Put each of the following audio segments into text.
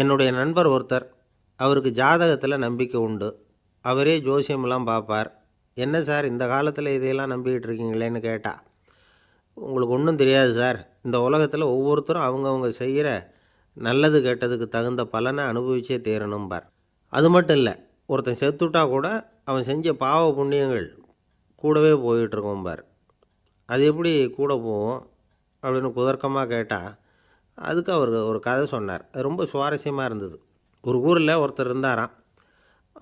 என்னுடைய நண்பர் ஒருத்தர், அவருக்கு ஜாதகத்தில் நம்பிக்கை உண்டு. அவரே ஜோசியமெல்லாம் பார்ப்பார். என்ன சார் இந்த காலத்தில் இதையெல்லாம் நம்பிக்கிட்டு இருக்கீங்களேன்னு கேட்டா, உங்களுக்கு ஒன்றும் தெரியாது சார். இந்த உலகத்தில் ஒவ்வொருத்தரும் அவங்கவுங்க செய்கிற நல்லது கெட்டதுக்கு தகுந்த பலனை அனுபவிச்சே தீரணும்பார். அது மட்டும் இல்லை, ஒருத்தன் செத்துட்டா கூட அவன் செஞ்ச பாவ புண்ணியங்கள் கூடவே போயிட்டுருக்கோம்பார். அது எப்படி கூட போகும் அப்படின்னு குதர்க்கமாக கேட்டால், அதுக்கு அவர் ஒரு கதை சொன்னார். அது ரொம்ப சுவாரஸ்யமாக இருந்தது. ஒரு ஊரில் ஒருத்தர் இருந்தாராம்.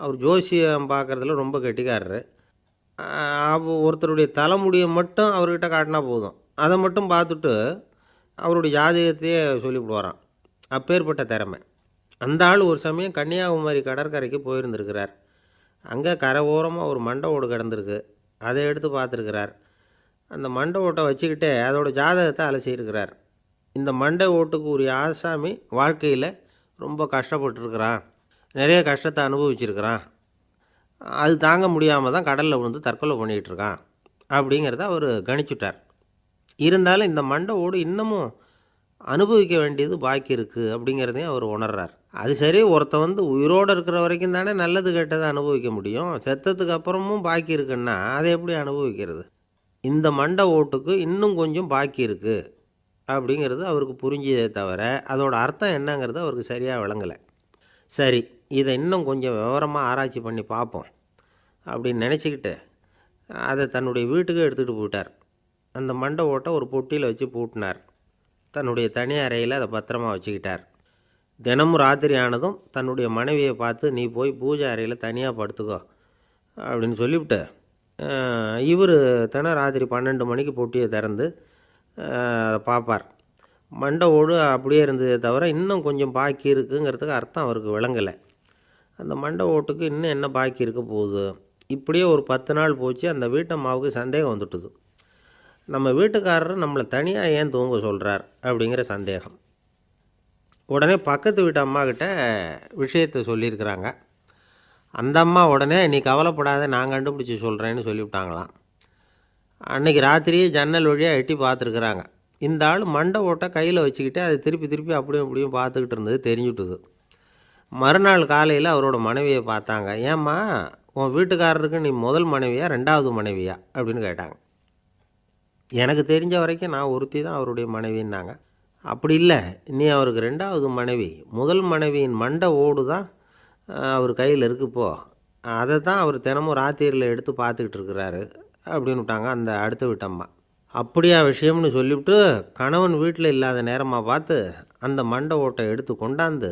அவர் ஜோசியம் பார்க்குறதுல ரொம்ப கெட்டிக்காரரு. ஒருத்தருடைய தலைமுடியை மட்டும் அவர்கிட்ட காட்டினா போதும், அதை மட்டும் பார்த்துட்டு அவருடைய ஜாதகத்தையே சொல்லிவிடுவாராம். அப்பேற்பட்ட திறமை. அந்த ஆள் ஒரு சமயம் கன்னியாகுமரி கடற்கரைக்கு போயிருந்திருக்கிறார். அங்கே கரை ஓரமாக ஒரு மண்டை ஓடு கிடந்திருக்கு. அதை எடுத்து பார்த்துருக்கிறார். அந்த மண்டை ஓட்டை வச்சுக்கிட்டே அதோட ஜாதகத்தை அலசியிருக்கிறார். இந்த மண்டை ஓட்டுக்கு உரிய ஆசாமி வாழ்க்கையில் ரொம்ப கஷ்டப்பட்டுருக்கிறான், நிறைய கஷ்டத்தை அனுபவிச்சிருக்கிறான், அது தாங்க முடியாமல் தான் கடலில் விழுந்து தற்கொலை பண்ணிகிட்டு இருக்கான் அப்படிங்கிறத அவர் கணிச்சுட்டார். இருந்தாலும் இந்த மண்டை ஓடு இன்னமும் அனுபவிக்க வேண்டியது பாக்கி இருக்குது அப்படிங்கிறதையும் அவர் உணர்றார். அது சரி, ஒருத்த உயிரோடு இருக்கிற வரைக்கும் தானே நல்லது கெட்டதை அனுபவிக்க முடியும். செத்ததுக்கு அப்புறமும் பாக்கி இருக்குன்னா அதை எப்படி அனுபவிக்கிறது? இந்த மண்டை ஓட்டுக்கு இன்னும் கொஞ்சம் பாக்கி இருக்குது அப்படிங்கிறது அவருக்கு புரிஞ்சதே தவிர அதோட அர்த்தம் என்னங்கிறது அவருக்கு சரியாக விளங்கலை. சரி, இதை இன்னும் கொஞ்சம் விவரமாக ஆராய்ச்சி பண்ணி பார்ப்போம் அப்படின்னு நினச்சிக்கிட்டு அதை தன்னுடைய வீட்டுக்கு எடுத்துகிட்டு போயிட்டார். அந்த மண்டை ஓட்டை ஒரு பொட்டியில் வச்சு பூட்டினார். தன்னுடைய தனி அறையில் அதை பத்திரமா வச்சுக்கிட்டார். தினமும் ராத்திரி ஆனதும் தன்னுடைய மனைவியை பார்த்து, நீ போய் பூஜை அறையில் தனியாக படுத்துக்கோ அப்படின்னு சொல்லிவிட்டு, இவர் ராத்திரி 12 மணிக்கு பொட்டியை திறந்து அதை பார்ப்பார். மண்டை ஓடு அப்படியே இருந்ததே தவிர இன்னும் கொஞ்சம் பாக்கி இருக்குங்கிறதுக்கு அர்த்தம் அவருக்கு விளங்கலை. அந்த மண்டை ஓட்டுக்கு இன்னும் என்ன பாக்கி இருக்க போகுது? இப்படியே ஒரு 10 நாள் போச்சு. அந்த வீட்டம்மாவுக்கு சந்தேகம் வந்துட்டுது. நம்ம வீட்டுக்காரர் நம்மளை தனியாக ஏன் தூங்க சொல்கிறார் அப்படிங்கிற சந்தேகம். உடனே பக்கத்து வீட்டு அம்மாக்கிட்ட விஷயத்தை சொல்லியிருக்கிறாங்க. அந்த அம்மா உடனே, நீ கவலைப்படாத, நான் கண்டுபிடிச்சி சொல்கிறேன்னு சொல்லிவிட்டாங்களாம். அன்றைக்கி ராத்திரியே ஜன்னல் வழியாக எட்டி பார்த்துருக்குறாங்க. இந்த ஆள் மண்டை ஓட்டை கையில் வச்சுக்கிட்டு அதை திருப்பி திருப்பி அப்படியும் இப்படியும் பார்த்துக்கிட்டு இருந்தது தெரிஞ்சுட்டுது. மறுநாள் காலையில் அவரோட மனைவியை பார்த்தாங்க. ஏம்மா, உன் வீட்டுக்காரருக்கு நீ முதல் மனைவியா 2வது மனைவியா அப்படின்னு கேட்டாங்க. எனக்கு தெரிஞ்ச வரைக்கும் நான் ஒருத்தி தான் அவருடைய மனைவின்னாங்க. அப்படி இல்லை, நீ அவருக்கு 2வது மனைவி. முதல் மனைவியின் மண்டை ஓடு தான் அவர் கையில் இருக்குப்போ, அதை தான் அவர் தினமும் ராத்திரியில் எடுத்து பார்த்துக்கிட்டு இருக்கிறாரு அப்படின்னு விட்டாங்க அந்த அடுத்த வீட்டம்மா. அப்படியா விஷயம்னு சொல்லிவிட்டு கணவன் வீட்டில் இல்லாத நேரமாக பார்த்து அந்த மண்டை ஓட்டை எடுத்து கொண்டாந்து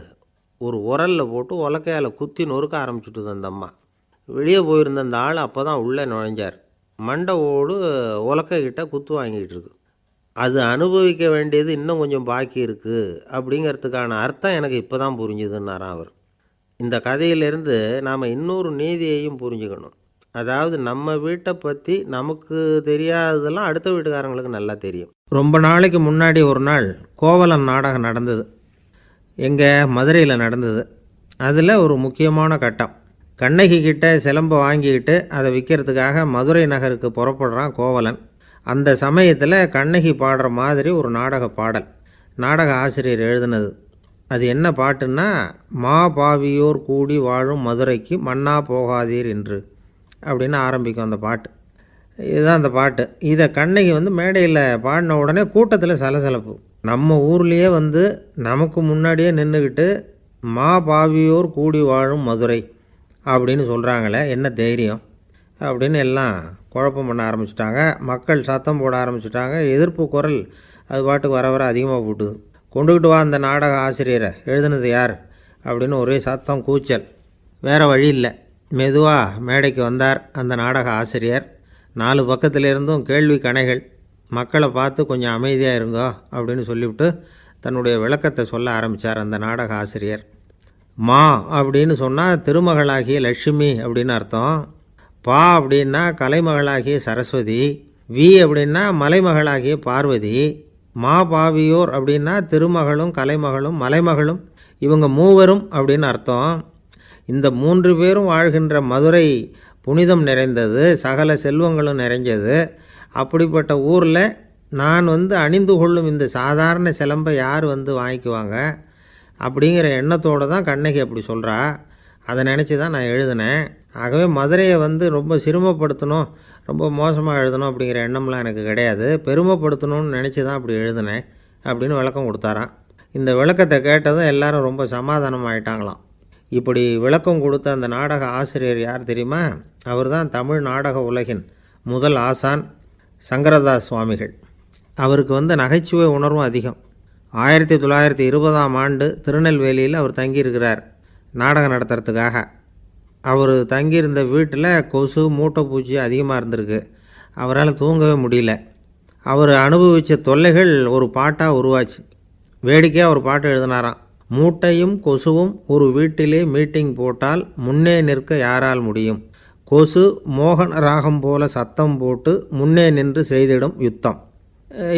ஒரு உரலில் போட்டு உலக்கையால் குத்தி நொறுக்க ஆரம்பிச்சுட்டுது அந்த அம்மா. வெளியே போயிருந்த அந்த ஆள் அப்போ தான் உள்ளே நுழைஞ்சார். மண்டை ஓடு உலக்கைக்கிட்ட குத்து வாங்கிட்டு இருக்கு. அது அனுபவிக்க வேண்டியது இன்னும் கொஞ்சம் பாக்கி இருக்குது அப்படிங்கிறதுக்கான அர்த்தம் எனக்கு இப்போ தான் புரிஞ்சுதுன்னாராம் அவர். இந்த கதையிலேருந்து நாம் இன்னொரு நீதியையும் புரிஞ்சுக்கணும். அதாவது நம்ம வீட்டை பற்றி நமக்கு தெரியாததெல்லாம் அடுத்த வீட்டுக்காரங்களுக்கு நல்லா தெரியும். ரொம்ப நாளைக்கு முன்னாடி ஒரு நாள் கோவலன் நாடகம் நடந்தது. எங்கே மதுரையில் நடந்தது. அதில் ஒரு முக்கியமான கட்டம். கண்ணகி கிட்ட சிலம்பை வாங்கிக்கிட்டு அதை விற்கிறதுக்காக மதுரை நகருக்கு புறப்படுறான் கோவலன். அந்த சமயத்தில் கண்ணகி பாடுற மாதிரி ஒரு நாடக பாடல் நாடக ஆசிரியர் எழுதினது. அது என்ன பாட்டுன்னா, மா பாவியோர் கூடி வாழும் மதுரைக்கு மன்னா போகாதீர் என்று அப்படின்னு ஆரம்பிக்கும் அந்த பாட்டு. இதுதான் அந்த பாட்டு. இதை கண்ணகி மேடையில் பாடின உடனே கூட்டத்தில் சலசலப்பு. நம்ம ஊர்லேயே நமக்கு முன்னாடியே நின்றுக்கிட்டு மா பாவியோர் கூடி வாழும் மதுரை அப்படின்னு சொல்கிறாங்களே, என்ன தைரியம் அப்படின்னு எல்லாம் குழப்பம் பண்ண ஆரம்பிச்சிட்டாங்க. மக்கள் சத்தம் போட ஆரம்பிச்சிட்டாங்க. எதிர்ப்பு குரல் அது பாட்டுக்கு வர வர அதிகமாக போட்டுது. கொண்டுக்கிட்டு வா அந்த நாடக ஆசிரியரை, எழுதுனது யார் அப்படின்னு ஒரே சத்தம் கூச்சல். வேறு வழி இல்லை. மெதுவாக மேடைக்கு வந்தார் அந்த நாடக ஆசிரியர். 4 பக்கத்திலிருந்தும் கேள்வி கணைகள். மக்களை பார்த்து கொஞ்சம் அமைதியாக இருங்கோ அப்படின்னு சொல்லிவிட்டு தன்னுடைய விளக்கத்தை சொல்ல ஆரம்பித்தார் அந்த நாடக ஆசிரியர். மா அப்படின்னு சொன்னால் திருமகளாகிய லட்சுமி அப்படின்னு அர்த்தம். பா அப்படின்னா கலைமகளாகிய சரஸ்வதி. வி அப்படின்னா மலைமகளாகிய பார்வதி. மா பாவியோர் அப்படின்னா திருமகளும் கலைமகளும் மலைமகளும், இவங்க மூவரும் அப்படின்னு அர்த்தம். இந்த 3 பேரும் வாழ்கின்ற மதுரை புனிதம் நிறைந்தது, சகல செல்வங்களும் நிறைஞ்சது. அப்படிப்பட்ட ஊரில் நான் அணிந்து கொள்ளும் இந்த சாதாரண சிலம்பை யார் வாங்கிக்குவாங்க? அப்படிங்கிற எண்ணத்தோடு தான் கண்ணகி அப்படி சொல்கிறா. அதை நினச்சி தான் நான் எழுதினேன். ஆகவே மதுரையை ரொம்ப சிரமப்படுத்தணும், ரொம்ப மோசமாக எழுதணும் அப்படிங்கிற எண்ணம்லாம் எனக்கு கிடையாது. பெருமைப்படுத்தணும்னு நினச்சி தான் அப்படி எழுதினேன் அப்படின்னு விளக்கம் கொடுத்தாராம். இந்த விளக்கத்தை கேட்டதும் எல்லாரும் ரொம்ப சமாதானம் ஆகிட்டாங்களாம். இப்படி விளக்கம் கொடுத்த அந்த நாடக ஆசிரியர் யார் தெரியுமா? அவர் தான் தமிழ் நாடக உலகின் முதல் ஆசான் சங்கரதாஸ் சுவாமிகள். அவருக்கு நகைச்சுவை உணர்வும் அதிகம். 1920ஆம் ஆண்டு திருநெல்வேலியில் அவர் தங்கியிருக்கிறார் நாடகம் நடத்துறதுக்காக. அவர் தங்கியிருந்த வீட்டில் கொசு மூட்டைப்பூச்சி அதிகமாக இருந்திருக்கு. அவரால் தூங்கவே முடியல. அவர் அனுபவித்த தொல்லைகள் ஒரு பாட்டாக உருவாச்சு. வேடிக்கையாக ஒரு பாட்டு எழுதினாராம். மூட்டையும் கொசுவும் ஒரு வீட்டிலே மீட்டிங் போட்டால் முன்னே நிற்க யாரால் முடியும்? கொசு மோகன ராகம் போல சத்தம் போட்டு முன்னே நின்று செய்திடும் யுத்தம்.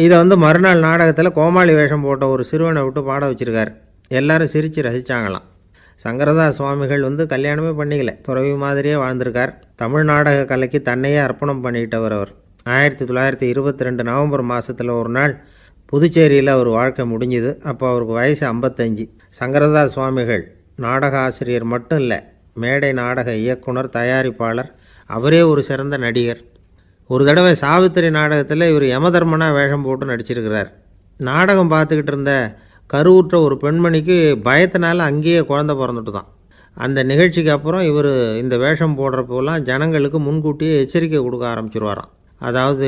இதை மறுநாள் நாடகத்தில் கோமாளி வேஷம் போட்ட ஒரு சிறுவனை விட்டு பாட வச்சுருக்கார். எல்லாரும் சிரித்து ரசித்தாங்களாம். சங்கரதாஸ் சுவாமிகள் கல்யாணமே பண்ணிக்கல, துறவி மாதிரியே வாழ்ந்திருக்கார். தமிழ் நாடக கலைக்கு தன்னையே அர்ப்பணம் பண்ணிக்கிட்டவர் அவர். 1922 நவம்பர் மாதத்தில் ஒரு நாள் புதுச்சேரியில் அவர் வாழ்க்கை முடிஞ்சுது. அப்போ அவருக்கு வயசு 55. சங்கரதாஸ் சுவாமிகள் நாடக ஆசிரியர் மட்டும் இல்லை, மேடை நாடக இயக்குனர், தயாரிப்பாளர், அவரே ஒரு சிறந்த நடிகர். ஒரு தடவை சாவித்திரி நாடகத்தில் இவர் யமதர்மனாக வேஷம் போட்டு நடிச்சிருக்கிறார். நாடகம் பார்த்துக்கிட்டு இருந்த கருவுற்ற ஒரு பெண்மணிக்கு பயத்தினால அங்கேயே குழந்தை பிறந்துட்டு தான். அந்த நிகழ்ச்சிக்கு அப்புறம் இவர் இந்த வேஷம் போடுறப்போலாம் ஜனங்களுக்கு முன்கூட்டியே எச்சரிக்கை கொடுக்க ஆரம்பிச்சிருவாராம். அதாவது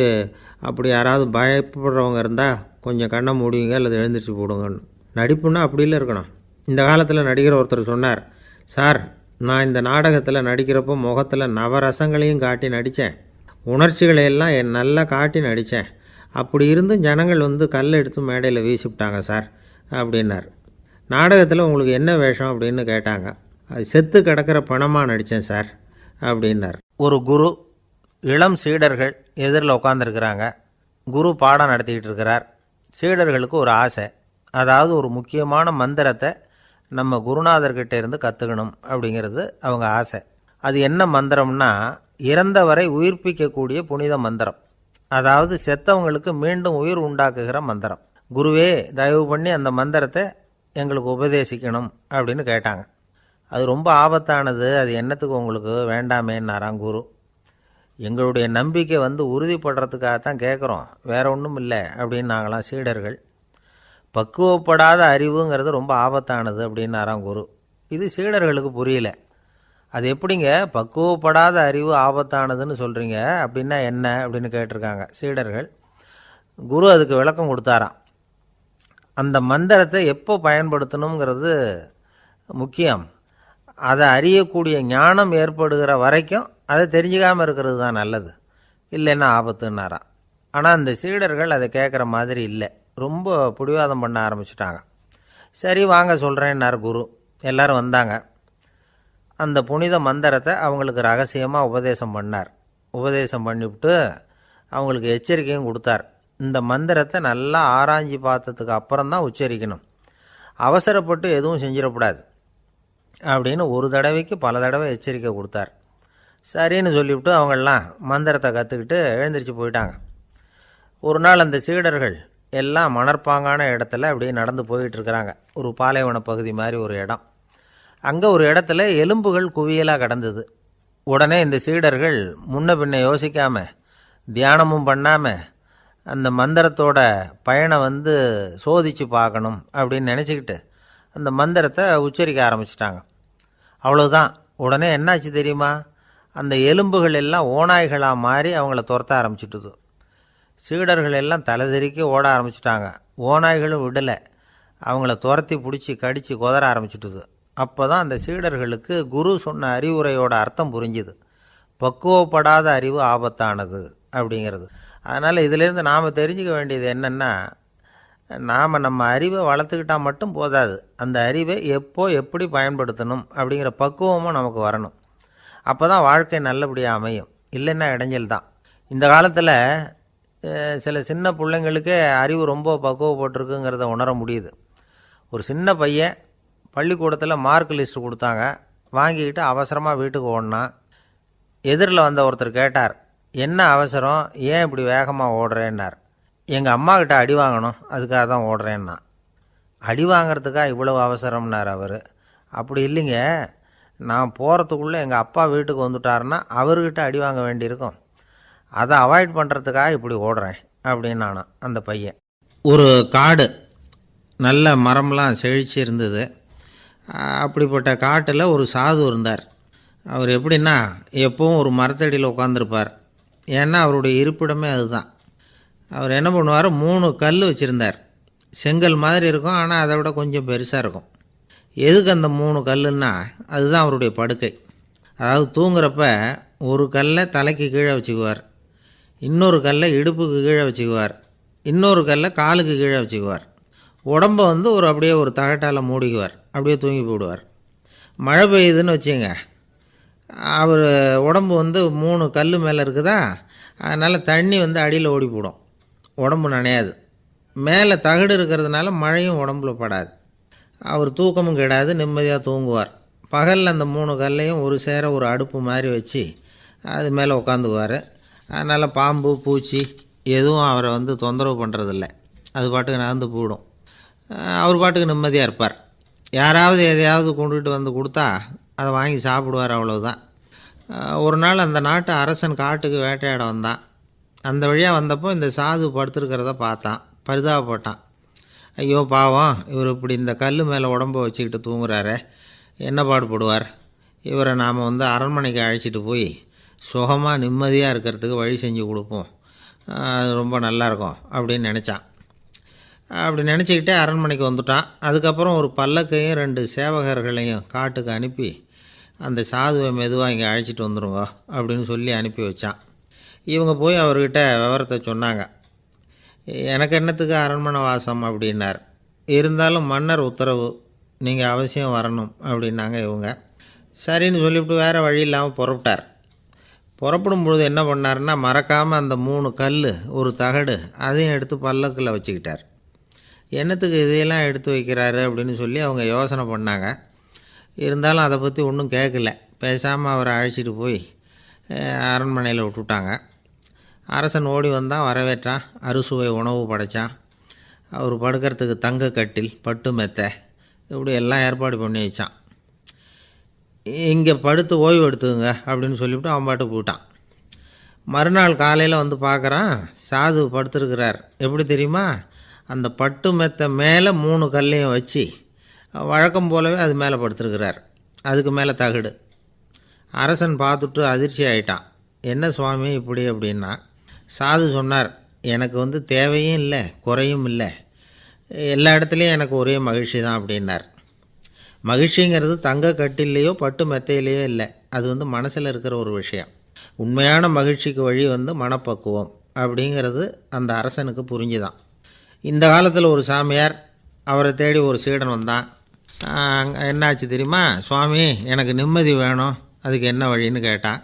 அப்படி யாராவது பயப்படுறவங்க இருந்தால் கொஞ்சம் கண்ணை மூடிங்க அல்லது எழுந்திரிச்சு போடுங்கன்னு. நடிப்புன்னா அப்படிலாம் இருக்கணும். இந்த காலத்தில் நடிகர் ஒருத்தர் சொன்னார், சார் நான் இந்த நாடகத்தில் நடிக்கிறப்போ முகத்தில் நவரசங்களையும் காட்டி நடித்தேன், உணர்ச்சிகளையெல்லாம் நல்லா காட்டி நடித்தேன். அப்படி இருந்து ஜனங்கள் கல்லை எடுத்து மேடையில் வீசிவிட்டாங்க சார் அப்படின்னார். நாடகத்தில் உங்களுக்கு என்ன வேஷம் அப்படின்னு கேட்டாங்க. அது செத்து கிடக்கிற பணமாக நடித்தேன் சார் அப்படின்னார். ஒரு குரு, இளம் சீடர்கள் எதிரில் உட்காந்துருக்கிறாங்க. குரு பாடம் நடத்திக்கிட்டு இருக்கிறார். சீடர்களுக்கு ஒரு ஆசை, அதாவது ஒரு முக்கியமான மந்திரத்தை நம்ம குருநாதர்கிட்ட இருந்து கற்றுக்கணும் அப்படிங்கிறது அவங்க ஆசை. அது என்ன மந்திரம்னா, இறந்தவரை உயிர்ப்பிக்கக்கூடிய புனித மந்திரம். அதாவது செத்தவங்களுக்கு மீண்டும் உயிர் உண்டாக்குகிற மந்திரம். குருவே தயவு பண்ணி அந்த மந்திரத்தை எங்களுக்கு உபதேசிக்கணும் அப்படின்னு கேட்டாங்க. அது ரொம்ப ஆபத்தானது, அது என்னத்துக்கு உங்களுக்கு வேண்டாமேன்னாராம் குரு. எங்களுடைய நம்பிக்கை உறுதிப்படுறதுக்காகத்தான் கேட்குறோம், வேற ஒன்றும் இல்லை அப்படின்னு நாங்களாம் சீடர்கள். பக்குவப்படாத அறிவுங்கிறது ரொம்ப ஆபத்தானது அப்படின்னாராம் குரு. இது சீடர்களுக்கு புரியல. அது எப்படிங்க பக்குவப்படாத அறிவு ஆபத்தானதுன்னு சொல்கிறீங்க, அப்படின்னா என்ன அப்படின்னு கேட்டிருக்காங்க சீடர்கள். குரு அதுக்கு விளக்கம் கொடுத்தாராம். அந்த மந்திரத்தை எப்போ பயன்படுத்தணுங்கிறது முக்கியம். அதை அறியக்கூடிய ஞானம் ஏற்படுகிற வரைக்கும் அதை தெரிஞ்சுக்காமல் இருக்கிறது தான் நல்லது, இல்லைன்னா ஆபத்துன்னாராம். ஆனால் அந்த சீடர்கள் அதை கேட்குற மாதிரி இல்லை, ரொம்ப பிடிவாதம் பண்ண ஆரம்பிச்சிட்டாங்க. சரி வாங்க சொல்கிறேன்னார் குரு. எல்லோரும் வந்தாங்க. அந்த புனித மந்திரத்தை அவங்களுக்கு ரகசியமாக உபதேசம் பண்ணார். உபதேசம் பண்ணிவிட்டு அவங்களுக்கு எச்சரிக்கையும் கொடுத்தார். இந்த மந்திரத்தை நல்லா ஆராய்ச்சி பார்த்ததுக்கு அப்புறம்தான் உச்சரிக்கணும், அவசரப்பட்டு எதுவும் செஞ்சிடக்கூடாது அப்படின்னு ஒரு தடவைக்கு பல தடவை எச்சரிக்கை கொடுத்தார். சரின்னு சொல்லிவிட்டு அவங்கெல்லாம் மந்திரத்தை கற்றுக்கிட்டு எழுந்திரிச்சு போயிட்டாங்க. ஒரு நாள் அந்த சீடர்கள் எல்லாம் மணற்பாங்கான இடத்துல அப்படியே நடந்து போயிட்டுருக்கிறாங்க. ஒரு பாலைவன பகுதி மாதிரி ஒரு இடம். அங்கே ஒரு இடத்துல எலும்புகள் குவியலாக கிடந்தது. உடனே இந்த சீடர்கள் முன்ன பின்ன யோசிக்காமல், தியானமும் பண்ணாமல், அந்த மந்திரத்தோட பயனை சோதித்து பார்க்கணும் அப்படின்னு நினச்சிக்கிட்டு அந்த மந்திரத்தை உச்சரிக்க ஆரம்பிச்சிட்டாங்க. அவ்வளோதான். உடனே என்னாச்சு தெரியுமா? அந்த எலும்புகள் எல்லாம் ஓநாய்களாக மாறி அவங்கள துரத்த ஆரம்பிச்சுட்டுது. சீடர்கள் எல்லாம் தலைதெறிக்க ஓட ஆரம்பிச்சிட்டாங்க. ஓநாய்களும் விடலை, அவங்கள துரத்தி பிடிச்சி கடித்து கொதற ஆரம்பிச்சுட்டுது. அப்போ தான் அந்த சீடர்களுக்கு குரு சொன்ன அறிவுரையோட அர்த்தம் புரிஞ்சுது. பக்குவப்படாத அறிவு ஆபத்தானது அப்படிங்கிறது. அதனால் இதிலேருந்து நாம் தெரிஞ்சுக்க வேண்டியது என்னென்னா, நாம் நம்ம அறிவை வளர்த்துக்கிட்டால் மட்டும் போதாது, அந்த அறிவை எப்போ எப்படி பயன்படுத்தணும் அப்படிங்கிற பக்குவமும் நமக்கு வரணும். அப்போ தான் வாழ்க்கை நல்லபடியாக அமையும், இல்லைன்னா இடைஞ்சல் தான். இந்த காலத்தில் சில சின்ன பிள்ளைங்களுக்கே அறிவு ரொம்ப பக்குவப்பட்டிருக்குங்கிறத உணர முடியுது. ஒரு சின்ன பையன் பள்ளிக்கூடத்தில் மார்க் லிஸ்ட்டு கொடுத்தாங்க, வாங்கிக்கிட்டு அவசரமாக வீட்டுக்கு ஓடினான். எதிரில் வந்த ஒருத்தர் கேட்டார், என்ன அவசரம், ஏன் இப்படி வேகமாக ஓடுறேன்னார். எங்கள் அம்மா கிட்ட அடி வாங்கணும், அதுக்காக தான் ஓடுறேன்னா. அடி வாங்கிறதுக்கா இவ்வளவு அவசரம்னார் அவர். அப்படி இல்லைங்க, நான் போகிறதுக்குள்ளே எங்கள் அப்பா வீட்டுக்கு வந்துட்டாருன்னா அவர்கிட்ட அடி வாங்க வேண்டியிருக்கும். அதை அவாய்ட் பண்ணுறதுக்காக இப்படி ஓடுறேன் அப்படின்னு நானான் அந்த பையன். ஒரு காடு, நல்ல மரம்லாம் செழிச்சு இருந்தது. அப்படிப்பட்ட காட்டில் ஒரு சாது இருந்தார். அவர் எப்படின்னா எப்பவும் ஒரு மரத்தடியில் உட்காந்துருப்பார். ஏன்னா அவருடைய இருப்பிடமே அதுதான். அவர் என்ன பண்ணுவார், 3 கல் வச்சுருந்தார். செங்கல் மாதிரி இருக்கும், ஆனால் அதை விட கொஞ்சம் பெருசாக இருக்கும். எதுக்கு அந்த 3 கல்லுன்னா அதுதான் அவருடைய படுக்கை. அதாவது தூங்குறப்ப ஒரு கல்லை தலைக்கு கீழே வச்சுக்குவார், இன்னொரு கல்லை இடுப்புக்கு கீழே வச்சுக்குவார், இன்னொரு கல்லை காலுக்கு கீழே வச்சுக்குவார். உடம்பை அப்படியே ஒரு தகட்டால் மூடிக்குவார், அப்படியே தூங்கி போடுவார். மழை பெய்யுதுன்னு வச்சுங்க, அவர் உடம்பு 3 கல் மேலே இருக்குதா, அதனால் தண்ணி அடியில் ஓடி போடும், உடம்பு நனையாது. மேலே தகடு இருக்கிறதுனால மழையும் உடம்புல படாது. அவர் தூக்கமும் கெடாது, நிம்மதியாக தூங்குவார். பகலில் அந்த 3 கல்லையும் ஒரு சேர ஒரு அடுப்பு மாதிரி வச்சு அது மேலே உட்காந்துக்குவார். அதனால் பாம்பு பூச்சி எதுவும் அவரை தொந்தரவு பண்ணுறதில்ல, அது பாட்டுக்கு நகர்ந்து போயிடும். அவர் பாட்டுக்கு நிம்மதியாக இருப்பார். யாராவது எதையாவது கொண்டுகிட்டு கொடுத்தா அதை வாங்கி சாப்பிடுவார், அவ்வளவுதான். ஒரு நாள் அந்த நாட்டு அரசன் காட்டுக்கு வேட்டையாட வந்தான். அந்த வழியாக வந்தப்போ இந்த சாது படுத்துருக்கிறத பார்த்தான், பரிதாபப்பட்டான். ஐயோ பாவம், இவர் இப்படி இந்த கல் மேலே உடம்பை வச்சுக்கிட்டு தூங்குறாரே, என்ன பாடுபடுவார். இவரை நாம் அரண்மனைக்கு அழைச்சிட்டு போய் சுகமாக நிம்மதியாக இருக்கிறதுக்கு வழி செஞ்சு கொடுப்போம், அது ரொம்ப நல்லாயிருக்கும் அப்படின்னு நினச்சான். அப்படி நினச்சிக்கிட்டே அரண்மனைக்கு வந்துட்டான். அதுக்கப்புறம் ஒரு பல்லக்கையும் 2 சேவகர்களையும் காட்டுக்கு அனுப்பி அந்த சாதுவை மெதுவாக இங்கே அழைச்சிட்டு வந்துடுங்க அப்படின்னு சொல்லி அனுப்பி வச்சான். இவங்க போய் அவர்கிட்ட விவரத்தை சொன்னாங்க. எனக்கு என்னத்துக்கு அரண்மனை வாசம் அப்படின்னார். இருந்தாலும் மன்னர் உத்தரவு, நீங்கள் அவசியம் வரணும் அப்படின்னாங்க இவங்க. சரின்னு சொல்லிவிட்டு வேறு வழி இல்லாமல் புறப்பட்டார். புறப்படும் பொழுது என்ன பண்ணார்னா, மறக்காமல் அந்த 3 கல் ஒரு தகடு அதையும் எடுத்து பல்லக்கில் வச்சுக்கிட்டார். என்னத்துக்கு இதையெல்லாம் எடுத்து வைக்கிறாரு அப்படின்னு சொல்லி அவங்க யோசனை பண்ணாங்க. இருந்தாலும் அதை பற்றி ஒன்றும் கேட்கல. பேசாமல் அவரை அழைச்சிட்டு போய் அரண்மனையில் விட்டுட்டாங்க. அரசன் ஓடி வந்தான், வரவேற்றான், அறுசுவை உணவு படைத்தான். அவர் படுக்கிறதுக்கு தங்க கட்டில், பட்டு மெத்தை, இப்படி எல்லாம் ஏற்பாடு பண்ணி வச்சான். இங்கே படுத்து ஓய்வு எடுத்துங்க அப்படின்னு சொல்லிவிட்டு அவன் பாட்டு போயிட்டான். மறுநாள் காலையில் பார்க்குறான், சாது படுத்துருக்கிறார். எப்படி தெரியுமா, அந்த பட்டு மெத்தை மேலே 3 கல்லையும் வச்சு வழக்கம் போலவே அது மேலே படுத்துருக்கிறார். அதுக்கு மேலே தகடு. அரசன் பார்த்துட்டு அதிர்ச்சி ஆகிட்டான். என்ன சுவாமி இப்படி அப்படின்னா, சாது சொன்னார், எனக்கு தேவையும் இல்லை குறையும் இல்லை, எல்லா இடத்துலையும் எனக்கு ஒரே மகிழ்ச்சி தான் அப்படின்னார். மகிழ்ச்சிங்கிறது தங்க கட்டிலேயோ பட்டு மெத்தையிலேயோ இல்லை, அது மனசில் இருக்கிற ஒரு விஷயம். உண்மையான மகிழ்ச்சிக்கு வழி மனப்பக்குவம் அப்படிங்கிறது அந்த அரசனுக்கு புரிஞ்சுதான். இந்த காலத்தில் ஒரு சாமியார், அவரை தேடி ஒரு சீடன் வந்தான். என்னாச்சு தெரியுமா, சுவாமி எனக்கு நிம்மதி வேணும், அதுக்கு என்ன வழின்னு கேட்டான்.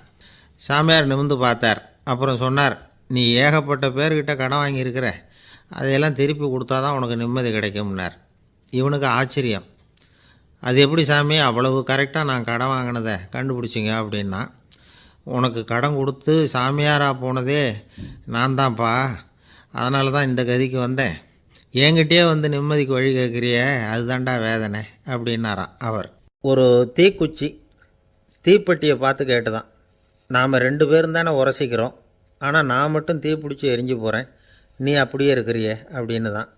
சாமியார் நிமிர்ந்து பார்த்தார். அப்புறம் சொன்னார், நீ ஏகப்பட்ட பேர்கிட்ட கடன் வாங்கியிருக்கிற, அதையெல்லாம் திருப்பி கொடுத்தா தான் உனக்கு நிம்மதி கிடைக்கும்னார். இவனுக்கு ஆச்சரியம். அது எப்படி சாமி, அவ்வளவு கரெக்டாக நான் கடன் வாங்கினதை கண்டுபிடிச்சிங்க அப்படின்னா, உனக்கு கடன் கொடுத்து சாமியாராக போனதே நான் தான்ப்பா, அதனால தான் இந்த கதிக்கு வந்தேன். என்கிட்டயே நிம்மதிக்கு வழி கேட்குறிய, அதுதான்டா வேதனை அப்படின்னாராம் அவர். ஒரு தீக்குச்சி தீப்பெட்டியை பார்த்து கேட்டுதான், நாம் 2 பேரும் தானே உரசிக்கிறோம், ஆனால் நான் மட்டும் தீப்பிடிச்சி எரிஞ்சு போகிறேன், நீ அப்படியே இருக்கிறிய அப்படின்னு தான்.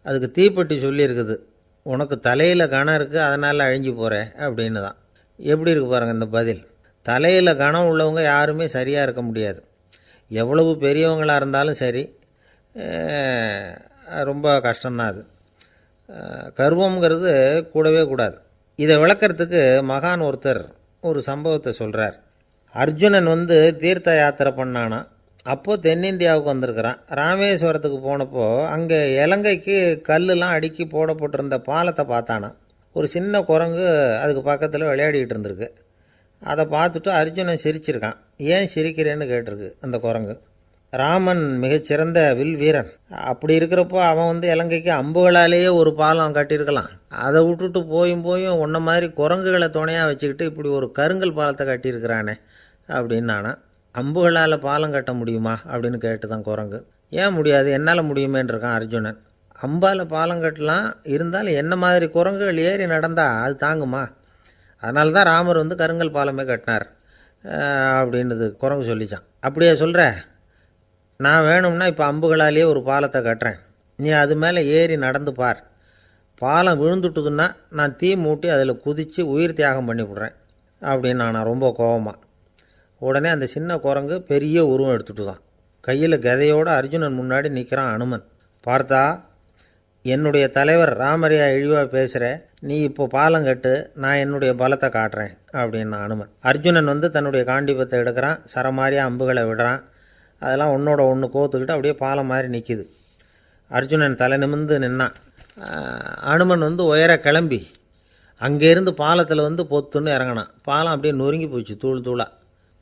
அதுக்கு தீப்பெட்டி சொல்லியிருக்குது, உனக்கு தலையில் கணம் இருக்குது அதனால் அழிஞ்சு போகிற அப்படின்னு தான். எப்படி இருக்கு பாருங்கள் இந்த பதில். தலையில் கணம் உள்ளவங்க யாருமே சரியாக இருக்க முடியாது. எவ்வளவு பெரியவங்களாக இருந்தாலும் சரி, ரொம்ப கஷ்டம்தான் அது. கர்வங்கிறது கூடவே கூடாது. இதை விளக்கிறதுக்கு மகான் ஒருத்தர் ஒரு சம்பவத்தை சொல்கிறார். அர்ஜுனன் தீர்த்த யாத்திரை பண்ணானா, அப்போது தென்னிந்தியாவுக்கு வந்திருக்கிறான். ராமேஸ்வரத்துக்கு போனப்போ அங்கே இலங்கைக்கு கல்லுலாம் அடுக்கி போடப்பட்டிருந்த பாலத்தை பார்த்தானா. ஒரு சின்ன குரங்கு அதுக்கு பக்கத்தில் விளையாடிக்கிட்டு இருந்திருக்கு. அதை பார்த்துட்டு அர்ஜுனன் சிரிச்சிருக்கான். ஏன் சிரிக்கிறேன்னு கேட்டிருக்கு அந்த குரங்கு. ராமன் மிகச்சிறந்த வில் வீரன், அப்படி இருக்கிறப்போ அவன் இலங்கைக்கு அம்புகளாலேயே ஒரு பாலம் கட்டியிருக்கலாம். அதை விட்டுட்டு போயும் உன்ன மாதிரி குரங்குகளை துணையாக வச்சுக்கிட்டு இப்படி ஒரு கருங்கல் பாலத்தை கட்டியிருக்கிறானே அப்படின்னு நானா. அம்புகளால் பாலம் கட்ட முடியுமா அப்படின்னு கேட்டு தான் குரங்கு. ஏன் முடியாது, என்னால் முடியுமேன்னு இருக்கான் அர்ஜுனன். அம்பால் பாலம் கட்டலாம், இருந்தாலும் என்ன மாதிரி குரங்குகள் ஏறி நடந்தால் அது தாங்குமா? அதனால தான் ராமர் வந்து கருங்கல் பாலமே கட்டினார் அப்படின்றது குரங்கு சொல்லிச்சான். அப்படியே சொல்கிற, நான் வேணும்னா இப்போ அம்புகளாலேயே ஒரு பாலத்தை கட்டுறேன், நீ அது மேலே ஏறி நடந்து பார். பாலம் விழுந்துட்டுதுன்னா நான் தீ மூட்டி அதில் குதித்து உயிர் தியாகம் பண்ணி விட்றேன் அப்படின்னு நான் ரொம்ப கோபமாக. உடனே அந்த சின்ன குரங்கு பெரிய உருவம் எடுத்துட்டு தான் கையில் கதையோடு அர்ஜுனன் முன்னாடி நிற்கிறான் அனுமன். பார்த்தா, என்னுடைய தலைவர் ராமரையா இழிவாக பேசுகிற, நீ இப்போ பாலம் கட்டு, நான் என்னுடைய பலத்தை காட்டுறேன் அப்படின்னு அனுமன். அர்ஜுனன் வந்து தன்னுடைய காண்டிபத்தை எடுக்கிறான், சரமாரியாக அம்புகளை விடுறான். அதெல்லாம் ஒன்றோட ஒன்று கோத்துக்கிட்டு அப்படியே பாலம் மாதிரி நிற்கிது. அர்ஜுனன் தலை நிமிர்ந்து நின்னான். அனுமன் வந்து உயர கிளம்பி அங்கேருந்து பாலத்தில் வந்து பொத்துன்னு இறங்கினான். பாலம் அப்படியே நொறுங்கி போச்சு தூள் தூளாக.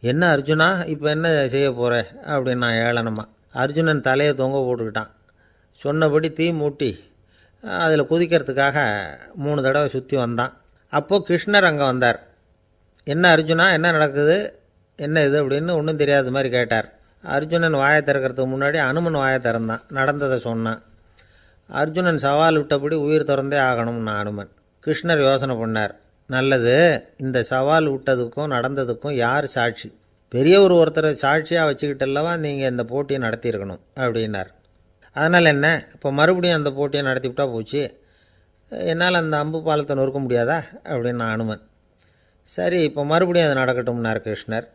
என்ன அர்ஜுனா, இப்போ என்ன செய்ய போகிற அப்படின்னு நான் ஏளனமா. அர்ஜுனன் தலையை தொங்க போட்டுக்கிட்டான். சொன்னபடி தீ மூட்டி அதில் குதிக்கிறதுக்காக 3 தடவை சுற்றி வந்தான். அப்போது கிருஷ்ணர் அங்கே வந்தார். என்ன அர்ஜுனா, என்ன நடக்குது, என்ன இது அப்படின்னு ஒன்றும் தெரியாத மாதிரி கேட்டார். அர்ஜுனன் வாயை திறக்கிறதுக்கு முன்னாடி அனுமன் வாயை திறந்தான், நடந்ததை சொன்னான். அர்ஜுனன் சவால் விட்டபடி உயிர் திறந்தே ஆகணும்னா அனுமன். கிருஷ்ணர் யோசனை பண்ணார். நல்லது, இந்த சவால் விட்டதுக்கும் நடந்ததுக்கும் யார் சாட்சி? பெரியவர் ஒருத்தரை சாட்சியாக வச்சுக்கிட்டல்லவா நீங்கள் இந்த போட்டியை நடத்தியிருக்கணும் அப்படின்னார். அதனால் என்ன, இப்போ மறுபடியும் அந்த போட்டியை நடத்திவிட்டா போச்சு, என்னால் அந்த அம்பு பாலத்தை நொறுக்க முடியாதா அப்படின்னு அனுமன். சரி, இப்போ மறுபடியும் அது நடக்கட்டும்னார் கிருஷ்ணர்.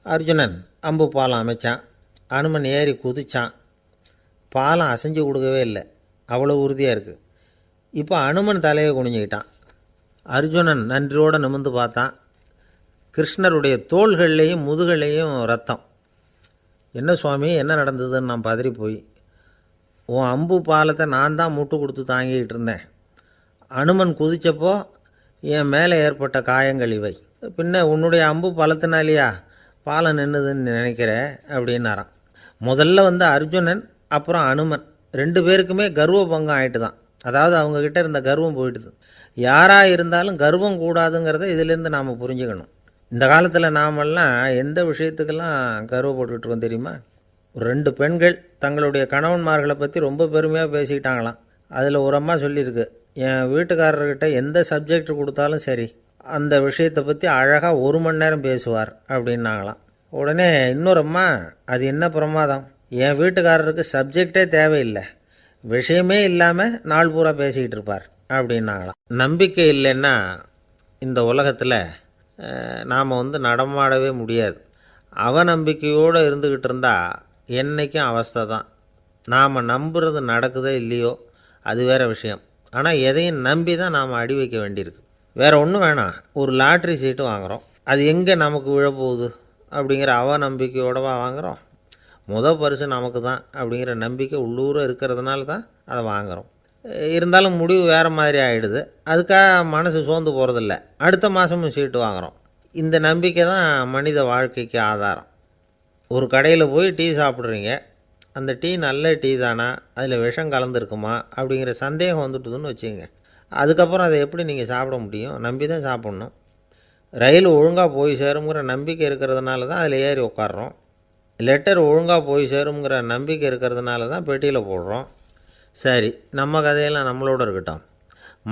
அர்ஜுனன் அம்பு பாலம் அமைச்சான். அனுமன் ஏறி குதிச்சான். பாலம் அசைஞ்சு கொடுக்கவே இல்லை, அவ்வளோ உறுதியாக இருக்குது. இப்போ அனுமன் தலையை குனிஞ்சிக்கிட்டான். அர்ஜுனன் நன்றியோடு நிமிர்ந்து பார்த்தான். கிருஷ்ணருடைய தோள்கள்லேயும் முதுகள்லேயும் ரத்தம். என்ன சுவாமி, என்ன நடந்ததுன்னு நான் பதறி போய், உன் அம்பு பாலத்தை நான் தான் முட்டு கொடுத்து தாங்கிக்கிட்டு இருந்தேன். அனுமன் குதித்தப்போ என் மேலே ஏற்பட்ட காயங்கள் இவை. பின்ன உன்னுடைய அம்பு பலத்தினாலேயா பாலம் நின்றுதுன்னு நினைக்கிற அப்படின்னாரான். முதல்ல வந்து அர்ஜுனன் அப்புறம் அனுமன் 2 பேருக்குமே கர்வ பங்கம் ஆகிட்டு தான். அதாவது அவங்கக்கிட்ட இருந்த கர்வம் போயிட்டுது. யாராக இருந்தாலும் கர்வம் கூடாதுங்கிறத இதிலேருந்து நாம் புரிஞ்சுக்கணும். இந்த காலத்தில் நாமெல்லாம் எந்த விஷயத்துக்கெல்லாம் கர்வப்பட்டுருக்கோம் தெரியுமா? 2 பெண்கள் தங்களுடைய கணவன்மார்களை பற்றி ரொம்ப பெருமையாக பேசிக்கிட்டாங்களாம். அதில் ஒரு அம்மா சொல்லியிருக்கு, என் வீட்டுக்காரர்கிட்ட எந்த சப்ஜெக்ட் கொடுத்தாலும் சரி அந்த விஷயத்தை பற்றி அழகாக 1 மணி நேரம் பேசுவார் அப்படின்னாங்களாம். உடனே இன்னொரு அம்மா, அது என்ன பிரமாதம், என் வீட்டுக்காரருக்கு சப்ஜெக்டே தேவையில்லை, விஷயமே இல்லாமல் நாள் பூரா பேசிக்கிட்டு இருப்பார் அப்படின்னாங்களாம். நம்பிக்கை இல்லைன்னா இந்த உலகத்தில் நாம் வந்து நடமாடவே முடியாது. அவநம்பிக்கையோடு இருந்துக்கிட்டு இருந்தால் என்றைக்கும் அவஸ்தை தான். நாம் நம்புறது நடக்குதோ இல்லையோ அது வேறு விஷயம். ஆனால் எதையும் நம்பி தான் நாம் அடி வைக்க வேண்டியிருக்கு. வேறு ஒன்றும் வேணாம், ஒரு லாட்ரி சீட்டு வாங்குகிறோம், அது எங்கே நமக்கு விழப்போகுது அப்படிங்கிற அவநம்பிக்கையோடவா வாங்குகிறோம்? பரிசு நமக்கு தான் அப்படிங்கிற நம்பிக்கை உள்ளூர இருக்கிறதுனால தான் அதை வாங்குகிறோம். இருந்தாலும் முடிவு வேறு மாதிரி ஆகிடுது. அதுக்காக மனசு சோர்ந்து போகிறதில்ல, அடுத்த மாதமும் சீட்டு வாங்குகிறோம். இந்த நம்பிக்கை தான் மனித வாழ்க்கைக்கு ஆதாரம். ஒரு கடையில் போய் டீ சாப்பிட்றீங்க, அந்த டீ நல்ல டீ தானா, அதில் விஷம் கலந்துருக்குமா அப்படிங்கிற சந்தேகம் வந்துட்டுதுன்னு வச்சுங்க. அதுக்கப்புறம் அதை எப்படி நீங்கள் சாப்பிட முடியும்? நம்பி தான் சாப்பிட்ணும். ரயில் ஒழுங்காக போய் சேருங்கிற நம்பிக்கை இருக்கிறதுனால தான் அதில் ஏறி உட்காடுறோம். லெட்டர் ஒழுங்காக போய் சேருங்கிற நம்பிக்கை இருக்கிறதுனால தான் பெட்டியில் போடுறோம். சரி, நம்ம கதையெல்லாம் நம்மளோட இருக்கட்டும்.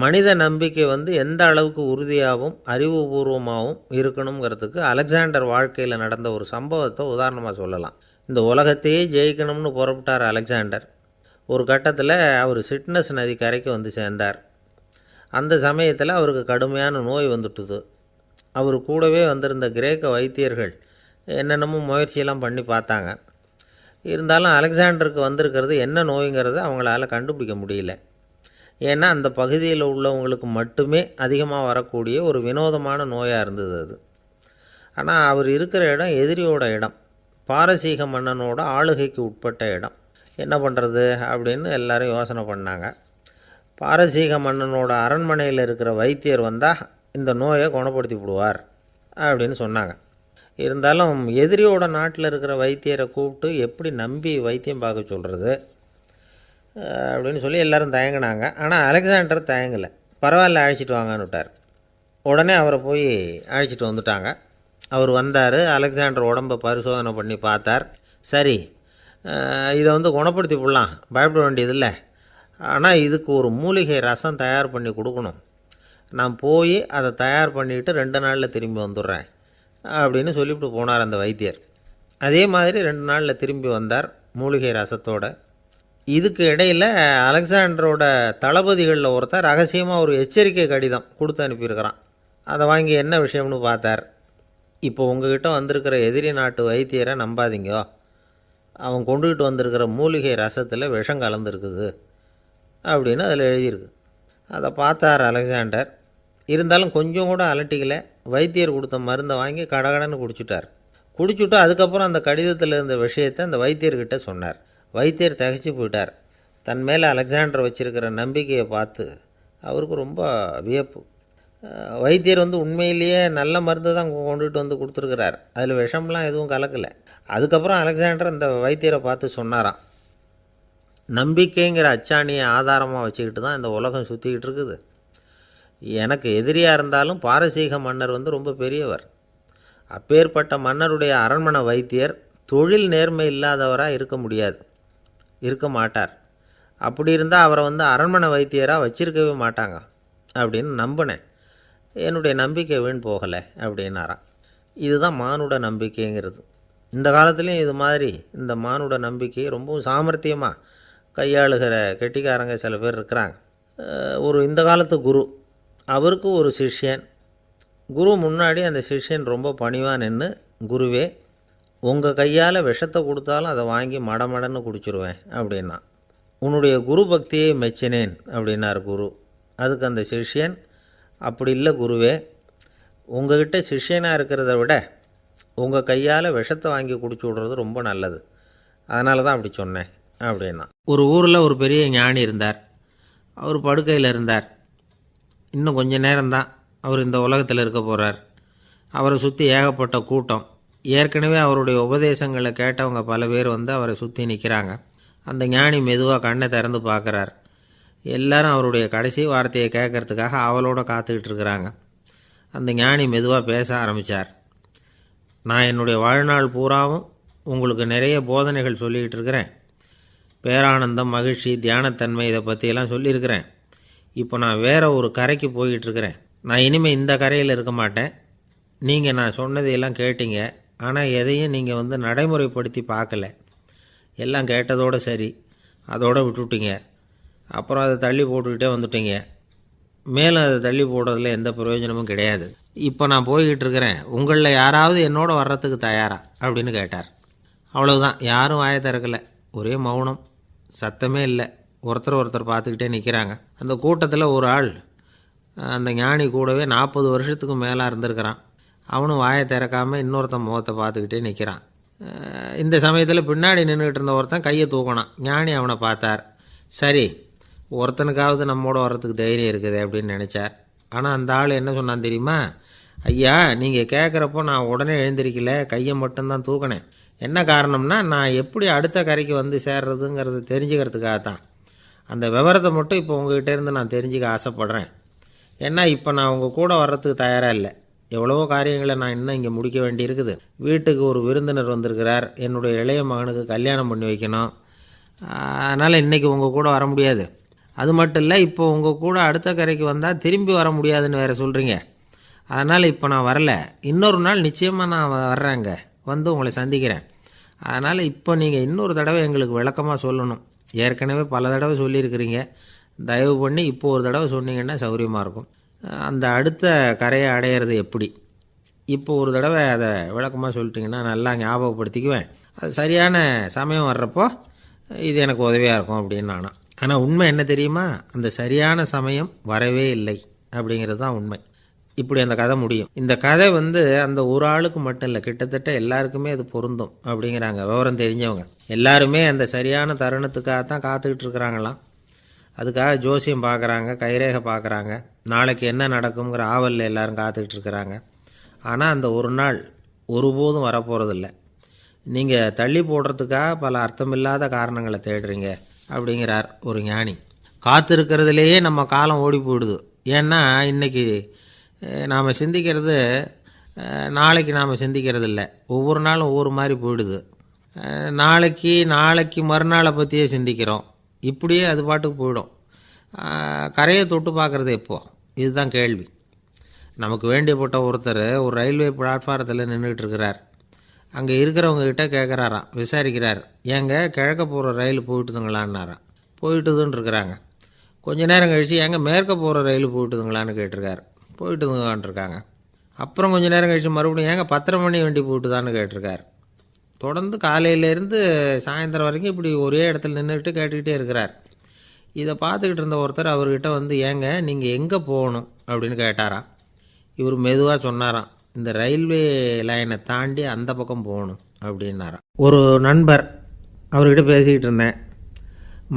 மனித நம்பிக்கை வந்து எந்த அளவுக்கு உறுதியாகவும் அறிவுபூர்வமாகவும் இருக்கணுங்கிறதுக்கு அலெக்சாண்டர் வாழ்க்கையில் நடந்த ஒரு சம்பவத்தை உதாரணமாக சொல்லலாம். இந்த உலகத்தையே ஜெயிக்கணும்னு புறப்பட்டார் அலெக்சாண்டர். ஒரு கட்டத்தில் அவர் சிட்னஸ் நதி கரைக்கு வந்து சேர்ந்தார். அந்த சமயத்தில் அவருக்கு கடுமையான நோய் வந்துட்டுது. அவர் கூடவே வந்திருந்த கிரேக்க வைத்தியர்கள் என்னென்னமோ முயற்சியெல்லாம் பண்ணி பார்த்தாங்க. இருந்தாலும் அலெக்சாண்டருக்கு வந்திருக்கிறது என்ன நோய்ங்கிறத அவங்களால கண்டுபிடிக்க முடியல. ஏன்னா அந்த பகுதியில் உள்ளவங்களுக்கு மட்டுமே அதிகமாக வரக்கூடிய ஒரு வினோதமான நோயாக இருந்தது அது. ஆனால் அவர் இருக்கிற இடம் எதிரியோட இடம், பாரசீக மன்னனோட ஆளுகைக்கு உட்பட்ட இடம். என்ன பண்ணுறது அப்படின்னு எல்லாரும் யோசனை பண்ணாங்க. பாரசீக மன்னனோட அரண்மனையில் இருக்கிற வைத்தியர் வந்தால் இந்த நோயை குணப்படுத்தி விடுவார் அப்படின்னு சொன்னாங்க. இருந்தாலும் எதிரியோட நாட்டில் இருக்கிற வைத்தியரை கூப்பிட்டு எப்படி நம்பி வைத்தியம் பார்க்க சொல்கிறது அப்படின்னு சொல்லி எல்லோரும் தயங்கினாங்க. ஆனால் அலெக்சாண்டர் தயங்கலை. பரவாயில்ல, அழைச்சிட்டு வாங்கன்னு விட்டார். உடனே அவரை போய் அழைச்சிட்டு வந்துட்டாங்க. அவர் வந்தார். அலெக்சாண்டர் உடம்பை பரிசோதனை பண்ணி பார்த்தார். சரி, இதை வந்து குணப்படுத்தி விடலாம், பயப்பட வேண்டியதில்லை, ஆனால் இதுக்கு ஒரு மூலிகை ரசம் தயார் பண்ணி கொடுக்கணும். நான் போய் அதை தயார் பண்ணிவிட்டு 2 நாளில் திரும்பி வந்துடுறேன் அப்படின்னு சொல்லிவிட்டு போனார் அந்த வைத்தியர். அதே மாதிரி 2 நாளில் திரும்பி வந்தார் மூலிகை ரசத்தோட. இதுக்கு இடையில் அலெக்சாண்டரோட தளபதிகளில் ஒருத்தர் ரகசியமாக ஒரு எச்சரிக்கை கடிதம் கொடுத்து அனுப்பியிருக்கிறான். அதை வாங்கி என்ன விஷயம்னு பார்த்தார். இப்போ உங்ககிட்ட வந்திருக்கிற எதிரி நாட்டு வைத்தியரை நம்பாதீங்கோ, அவன் கொண்டுகிட்டு வந்திருக்கிற மூலிகை ரசத்தில் விஷம் கலந்துருக்குது அப்படின்னு அதில் எழுதியிருக்கு. அதை பார்த்தார் அலெக்சாண்டர். இருந்தாலும் கொஞ்சம் கூட அலட்டிக்கலை. வைத்தியர் கொடுத்த மருந்தை வாங்கி கடகடன்னு குடிச்சுட்டு அதுக்கப்புறம் அந்த கடிதத்தில் இருந்த விஷயத்தை அந்த வைத்தியர்கிட்ட சொன்னார். வைத்தியர் திகைச்சு போயிட்டார். தன் மேலே அலெக்சாண்டர் வச்சுருக்கிற நம்பிக்கையை பார்த்து அவருக்கு ரொம்ப வியப்பு. வைத்தியர் உண்மையிலேயே நல்ல மருந்து தான் கொண்டுகிட்டு கொடுத்துருக்கிறார், அதில் விஷம்லாம் எதுவும் கலக்கலை. அதுக்கப்புறம் அலெக்சாண்டர் அந்த வைத்தியரை பார்த்து சொன்னாராம், நம்பிக்கைங்கிற அச்சாணியை ஆதாரமாக வச்சுக்கிட்டு தான் இந்த உலகம் சுற்றிக்கிட்டு இருக்குது. எனக்கு எதிரியாக இருந்தாலும் பாரசீக மன்னர் ரொம்ப பெரியவர். அப்பேற்பட்ட மன்னருடைய அரண்மனை வைத்தியர் தொழில் நேர்மை இல்லாதவராக இருக்க மாட்டார். அப்படி இருந்தால் அவரை அரண்மனை வைத்தியராக வச்சிருக்கவே மாட்டாங்க அப்படின்னு நம்பினேன். என்னுடைய நம்பிக்கை வீண் போகலை அப்படின்னாராம். இதுதான் மானுட நம்பிக்கைங்கிறது. இந்த காலத்துலேயும் இது மாதிரி இந்த மானுட நம்பிக்கையை ரொம்பவும் சாமர்த்தியமாக கையாளுகிற கெட்டிக்காரங்க சில பேர் இருக்கிறாங்க. இந்த காலத்து குரு, அவருக்கு ஒரு சிஷ்யன். குரு முன்னாடி அந்த சிஷ்யன் ரொம்ப பணிவாக நின்று, குருவே, உங்கள் கையால் விஷத்தை கொடுத்தாலும் அதை வாங்கி மடமடன்னு குடிச்சிருவேன் அப்படின்னா. உன்னுடைய குரு பக்தியை மெச்சினேன் அப்படின்னார் குரு. அதுக்கு அந்த சிஷ்யன், அப்படி இல்லை குருவே, உங்கள்கிட்ட சிஷ்யனாக இருக்கிறத விட உங்கள் கையால் விஷத்தை வாங்கி குடிச்சு விட்றது ரொம்ப நல்லது, அதனால தான் அப்படி சொன்னேன் அப்படின்னா. ஒரு ஊரில் ஒரு பெரிய ஞானி இருந்தார். அவர் படுக்கையில் இருந்தார். இன்னும் கொஞ்சம் நேரம்தான் அவர் இந்த உலகத்தில் இருக்க போகிறார். அவரை சுற்றி ஏகப்பட்ட கூட்டம். ஏற்கனவே அவருடைய உபதேசங்களை கேட்டவங்க பல பேர் அவரை சுற்றி நிற்கிறாங்க. அந்த ஞானி மெதுவாக கண்ணை திறந்து பார்க்குறார். எல்லாரும் அவருடைய கடைசி வார்த்தையை கேட்கறதுக்காக அவளோட காத்துக்கிட்டு இருக்கிறாங்க. அந்த ஞானி மெதுவாக பேச ஆரம்பித்தார். நான் என்னுடைய வாழ்நாள் பூராவும் உங்களுக்கு நிறைய போதனைகள் சொல்லிக்கிட்டு இருக்கிறேன். பேரானந்தம், மகிழ்ச்சி, தியானத்தன்மை, இதை பற்றியெல்லாம் சொல்லியிருக்கிறேன். இப்போ நான் வேறு ஒரு கரைக்கு போய்கிட்டுருக்கிறேன். நான் இனிமேல் இந்த கரையில் இருக்க மாட்டேன். நீங்கள் நான் சொன்னதையெல்லாம் கேட்டீங்க, ஆனால் எதையும் நீங்கள் நடைமுறைப்படுத்தி பார்க்கல. எல்லாம் கேட்டதோடு சரி, அதோடு விட்டுவிட்டீங்க. அப்புறம் அதை தள்ளி போட்டுக்கிட்டே வந்துட்டீங்க. மேலும் அதை தள்ளி போடுறதுல எந்த பிரயோஜனமும் கிடையாது. இப்போ நான் போய்கிட்டு இருக்கிறேன், உங்களில் யாராவது என்னோட வர்றதுக்கு தயாரா அப்படின்னு கேட்டார். அவ்வளவுதான், யாரும் வாயை திறக்கலை. ஒரே மௌனம், சத்தமே இல்லை. ஒருத்தர் பார்த்துக்கிட்டே நிற்கிறாங்க. அந்த கூட்டத்தில் ஒரு ஆள் அந்த ஞானி கூடவே 40 வருஷத்துக்கு மேலே இருந்திருக்கிறான். அவனும் வாயை திறக்காமல் இன்னொருத்தன் முகத்தை பார்த்துக்கிட்டே நிற்கிறான். இந்த சமயத்தில் பின்னாடி நின்றுக்கிட்டு இருந்த ஒருத்தன் கையை தூக்கினான். ஞானி அவனை பார்த்தார். சரி, ஒருத்தனுக்காவது நம்மோட வர்றதுக்கு தைரியம் இருக்குது அப்படின்னு நினச்சார். ஆனால் அந்த ஆள் என்ன சொன்னான் தெரியுமா? ஐயா, நீங்கள் கேட்குறப்போ நான் உடனே எழுந்திருக்கல, கையை மட்டும்தான் தூக்கினேன். என்ன காரணம்னா, நான் எப்படி அடுத்த கரைக்கு சேர்றதுங்கிறது தெரிஞ்சுக்கிறதுக்காக தான். அந்த விவரத்தை மட்டும் இப்போ உங்ககிட்ட இருந்து நான் தெரிஞ்சுக்க ஆசைப்பட்றேன். ஏன்னா இப்போ நான் உங்கள் கூட வர்றதுக்கு தயாராக இல்லை. எவ்வளவோ காரியங்களை நான் இன்னும் இங்கே முடிக்க வேண்டி இருக்குது. வீட்டுக்கு ஒரு விருந்தினர் வந்திருக்கிறார். என்னுடைய இளைய மகனுக்கு கல்யாணம் பண்ணி வைக்கணும். அதனால் இன்றைக்கி உங்கள் கூட வர முடியாது. அது மட்டும் இல்லை, இப்போ உங்கள் கூட அடுத்த கரைக்கு வந்தால் திரும்பி வர முடியாதுன்னு வேறு சொல்கிறீங்க. அதனால் இப்போ நான் வரல. இன்னொரு நாள் நிச்சயமாக நான் வர்றேங்க, உங்களை சந்திக்கிறேன். அதனால் இப்போ நீங்கள் இன்னொரு தடவை எங்களுக்கு விளக்கமாக சொல்லணும். ஏற்கனவே பல தடவை சொல்லியிருக்கிறீங்க. தயவு பண்ணி இப்போ ஒரு தடவை சொன்னீங்கன்னா சௌகரியமாக இருக்கும். அந்த அடுத்த கரையை அடையிறது எப்படி? இப்போ ஒரு தடவை அதை விளக்கமாக சொல்லிட்டிங்கன்னா நல்லா ஞாபகப்படுத்திக்குவேன். அது சரியான சமயம் வர்றப்போ இது எனக்கு உதவியாக இருக்கும் அப்படின்னு நானும். ஆனால் உண்மை என்ன தெரியுமா? அந்த சரியான சமயம் வரவே இல்லை அப்படிங்கிறது தான் உண்மை. இப்படி அந்த கதை முடியும். இந்த கதை அந்த ஒரு ஆளுக்கு மட்டும் இல்லை, கிட்டத்தட்ட எல்லாருக்குமே அது பொருந்தும் அப்படிங்கிறாங்க விவரம் தெரிஞ்சவங்க. எல்லாருமே அந்த சரியான தருணத்துக்காகத்தான் காத்துக்கிட்டு இருக்கிறாங்களாம். அதுக்காக ஜோசியம் பார்க்குறாங்க, கைரேகை பார்க்குறாங்க. நாளைக்கு என்ன நடக்குங்கிற ஆவலில் எல்லாரும் காத்துக்கிட்டு இருக்கிறாங்க. ஆனால் அந்த ஒரு நாள் ஒருபோதும் வரப்போகிறதில்ல. நீங்கள் தள்ளி போடுறதுக்காக பல அர்த்தமில்லாத காரணங்களை தேடுறீங்க அப்படிங்கிறார் ஒரு ஞானி. காத்திருக்கிறதுலேயே நம்ம காலம் ஓடி போயிடுது. ஏன்னா இன்றைக்கி நாம் சிந்திக்கிறது நாளைக்கு நாம் சிந்திக்கிறது இல்லை. ஒவ்வொரு நாளும் ஒவ்வொரு மாதிரி போயிடுது. நாளைக்கு மறுநாளை பற்றியே சிந்திக்கிறோம். இப்படியே அது பாட்டுக்கு போயிடும். கரையை தொட்டு பார்க்குறது எப்போ? இதுதான் கேள்வி. நமக்கு வேண்டியப்பட்ட ஒருத்தர் ஒரு ரயில்வே பிளாட்ஃபாரத்தில் நின்றுட்டு இருக்கிறார். அங்கே இருக்கிறவங்ககிட்ட கேட்குறாராம், விசாரிக்கிறார், ஏங்க கிழக்க போகிற ரயில் போயிட்டுதுங்களான்னாராம். போயிட்டுதுன்னு இருக்கிறாங்க. கொஞ்ச நேரம் கழித்து ஏங்க மேற்க போகிற ரயில் போயிட்டுதுங்களான்னு கேட்டிருக்காரு. போயிட்டுதுங்களான்ருக்காங்க. அப்புறம் கொஞ்சம் நேரம் கழித்து மறுபடியும் ஏங்க 10:30 மணி வண்டி போட்டுதான்னு கேட்டிருக்கார். தொடர்ந்து காலையிலேருந்து சாயந்தரம் வரைக்கும் இப்படி ஒரே இடத்துல நின்றுட்டு கேட்டுக்கிட்டே இருக்கிறார். இதை பார்த்துக்கிட்டு இருந்த ஒருத்தர் அவர்கிட்ட வந்து, ஏங்க நீங்கள் எங்கே போகணும் அப்படின்னு கேட்டாராம். இவர் மெதுவாக சொன்னாராம், இந்த ரயில்வே லைனை தாண்டி அந்த பக்கம் போகணும் அப்படின்னாராம். ஒரு நண்பர் அவர்கிட்ட பேசிக்கிட்டு இருந்தேன்.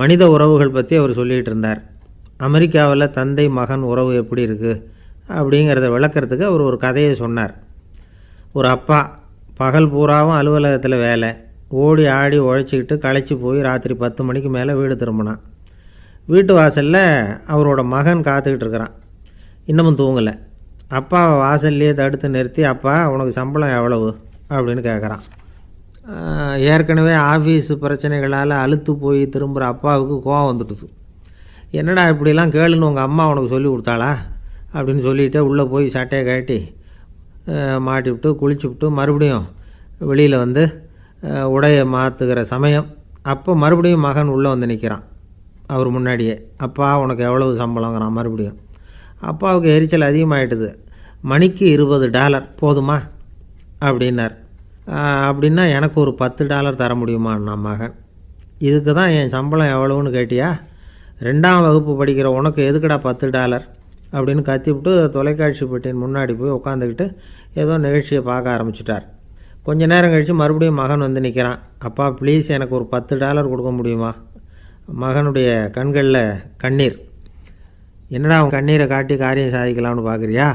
மனித உறவுகள் பற்றி அவர் சொல்லிகிட்டு இருந்தார். அமெரிக்காவில் தந்தை மகன் உறவு எப்படி இருக்குது அப்படிங்கிறத விளக்கிறதுக்கு அவர் ஒரு கதையை சொன்னார். ஒரு அப்பா பகல் பூராவும் அலுவலகத்தில் வேலை, ஓடி ஆடி உழைச்சிக்கிட்டு களைச்சி போய் ராத்திரி 10 மணிக்கு மேலே வீடு திரும்பினான். வீட்டு வாசலில் அவரோட மகன் காத்துக்கிட்டு இருக்கிறான். இன்னமும் தூங்கலை. அப்பாவை வாசல்லையே தடுத்து நிறுத்தி, அப்பா உனக்கு சம்பளம் எவ்வளவு அப்படின்னு கேட்குறான். ஏற்கனவே ஆஃபீஸு பிரச்சனைகளால் அலுத்து போய் திரும்புகிற அப்பாவுக்கு கோவம் வந்துடுது. என்னடா இப்படிலாம் கேளுன்னு உங்கள் அம்மா உனக்கு சொல்லி கொடுத்தாளா அப்படின்னு சொல்லிவிட்டு உள்ளே போய் சட்டையை கட்டி மாட்டிவிட்டு குளிச்சுவிட்டு மறுபடியும் வெளியில் வந்து உடையை மாற்றுகிற சமயம் அப்போ மறுபடியும் மகன் உள்ளே வந்து நிற்கிறான் அவர் முன்னாடியே. அப்பா உனக்கு எவ்வளவு சம்பளங்கிறான் மறுபடியும். அப்பாவுக்கு எரிச்சல் அதிகமாகிட்டுது. மணிக்கு $20 போதுமா அப்படின்னார். அப்படின்னா எனக்கு ஒரு $10 தர முடியுமான்னா மகன். இதுக்கு தான் என் சம்பளம் எவ்வளவுன்னு கேட்டியா? 2ஆம் வகுப்பு படிக்கிற உனக்கு எதுக்குடா $10 அப்படின்னு கத்திவிட்டு தொலைக்காட்சி பெட்டியின் முன்னாடி போய் உட்காந்துக்கிட்டு ஏதோ நிகழ்ச்சியை பார்க்க ஆரம்பிச்சிட்டார். கொஞ்ச நேரம் கழித்து மறுபடியும் மகன் வந்து நிற்கிறான். அப்பா ப்ளீஸ் எனக்கு ஒரு $10 கொடுக்க முடியுமா? மகனுடைய கண்களில் கண்ணீர். என்னடா அவன் கண்ணீரை காட்டி காரியம் சாதிக்கலாம்னு பார்க்குறியா?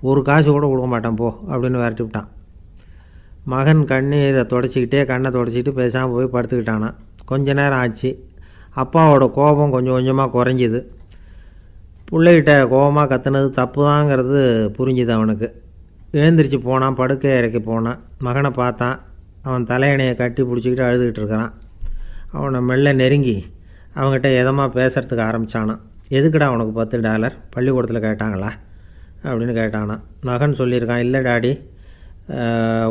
ஒரு காசு கூட கொடுக்க மாட்டான் போ அப்படின்னு விரட்டி விட்டான். மகன் கண்ணீரை தொடச்சிக்கிட்டே கண்ணை தொடச்சிக்கிட்டு பேசாமல் போய் படுத்துக்கிட்டானான். கொஞ்ச நேரம் ஆச்சு. அப்பாவோட கோபம் கொஞ்சம் கொஞ்சமாக குறைஞ்சிது. பிள்ளைகிட்ட கோபமாக கத்துனது தப்பு தாங்கிறது புரிஞ்சுது அவனுக்கு. எழுந்திரிச்சு போனான், படுக்கை இறக்கி போனான். மகனை பார்த்தான். அவன் தலையணையை கட்டி பிடிச்சிக்கிட்டு அழுதுகிட்டு இருக்கிறான். அவனை மெல்ல நெருங்கி அவங்ககிட்ட எதமாக பேசுகிறதுக்கு ஆரம்பித்தானான். எதுக்குடா உனக்கு $10 பள்ளிக்கூடத்தில் கேட்டாங்களா அப்படின்னு கேட்டானான். மகன் சொல்லியிருக்கான், இல்லை டாடி,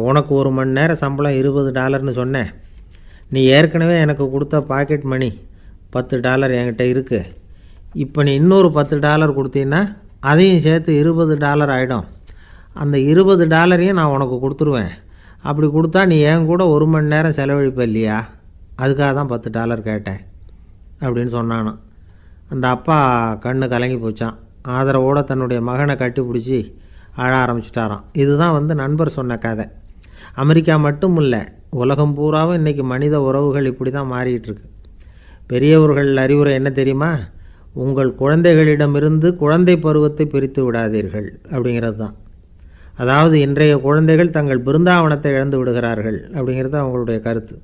உனக்கு 1 மணி நேரம் சம்பளம் $20ன்னு சொன்னேன். நீ ஏற்கனவே எனக்கு கொடுத்த பாக்கெட் மணி $10 என்கிட்ட இருக்குது. இப்போ நீ இன்னொரு $10 கொடுத்தீங்கன்னா அதையும் சேர்த்து $20 ஆகிடும். அந்த $20 நான் உனக்கு கொடுத்துருவேன். அப்படி கொடுத்தா நீ என் கூட 1 மணி நேரம் செலவழிப்ப இல்லையா? அதுக்காக தான் $10 கேட்டேன் அப்படின்னு சொன்னானான். அந்த அப்பா கண்ணு கலங்கி போச்சான். ஆதரவோடு தன்னுடைய மகனை கட்டி பிடிச்சி அழ ஆரம்பிச்சிட்டாராம். இதுதான் நண்பர் சொன்ன கதை. அமெரிக்கா மட்டும் இல்லை, உலகம் பூராவும் இன்றைக்கி மனித உறவுகள் இப்படி தான் மாறிட்டுருக்கு. பெரியவர்கள் அறிவுரை என்ன தெரியுமா? உங்கள் குழந்தைகளிடமிருந்து குழந்தை பருவத்தை பிரித்து விடாதீர்கள் அப்படிங்கிறது தான். அதாவது இன்றைய குழந்தைகள் தங்கள் பிருந்தாவனத்தை இழந்து விடுகிறார்கள் அப்படிங்கிறது அவங்களுடைய கருத்து.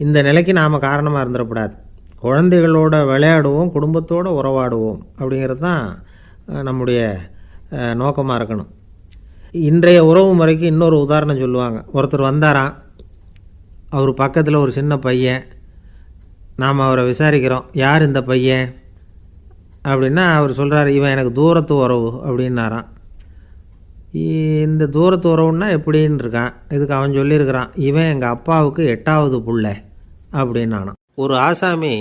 இந்த நிலைக்கு நாம் காரணமாக இருந்துடக்கூடாது. குழந்தைகளோட விளையாடுவோம், குடும்பத்தோடு உறவாடுவோம் அப்படிங்கிறது தான் நம்முடைய நோக்கமாக இருக்கணும். இன்றைய உறவு முறைக்கு இன்னொரு உதாரணம் சொல்லுவாங்க. ஒருத்தர் வந்தாராம். அவர் பக்கத்தில் ஒரு சின்ன பையன். நாம் அவரை விசாரிக்கிறோம், யார் இந்த பையன் அப்படின்னா அவர் சொல்கிறார், இவன் எனக்கு தூரத்து உறவு அப்படின்னாராம். இந்த தூரத்து உறவுன்னா எப்படின்னு இருக்கான். இதுக்கு அவன் சொல்லியிருக்கிறான், இவன் எங்கள் அப்பாவுக்கு 8வது புள்ள அப்படின்னானான். ஒரு ஆசாமி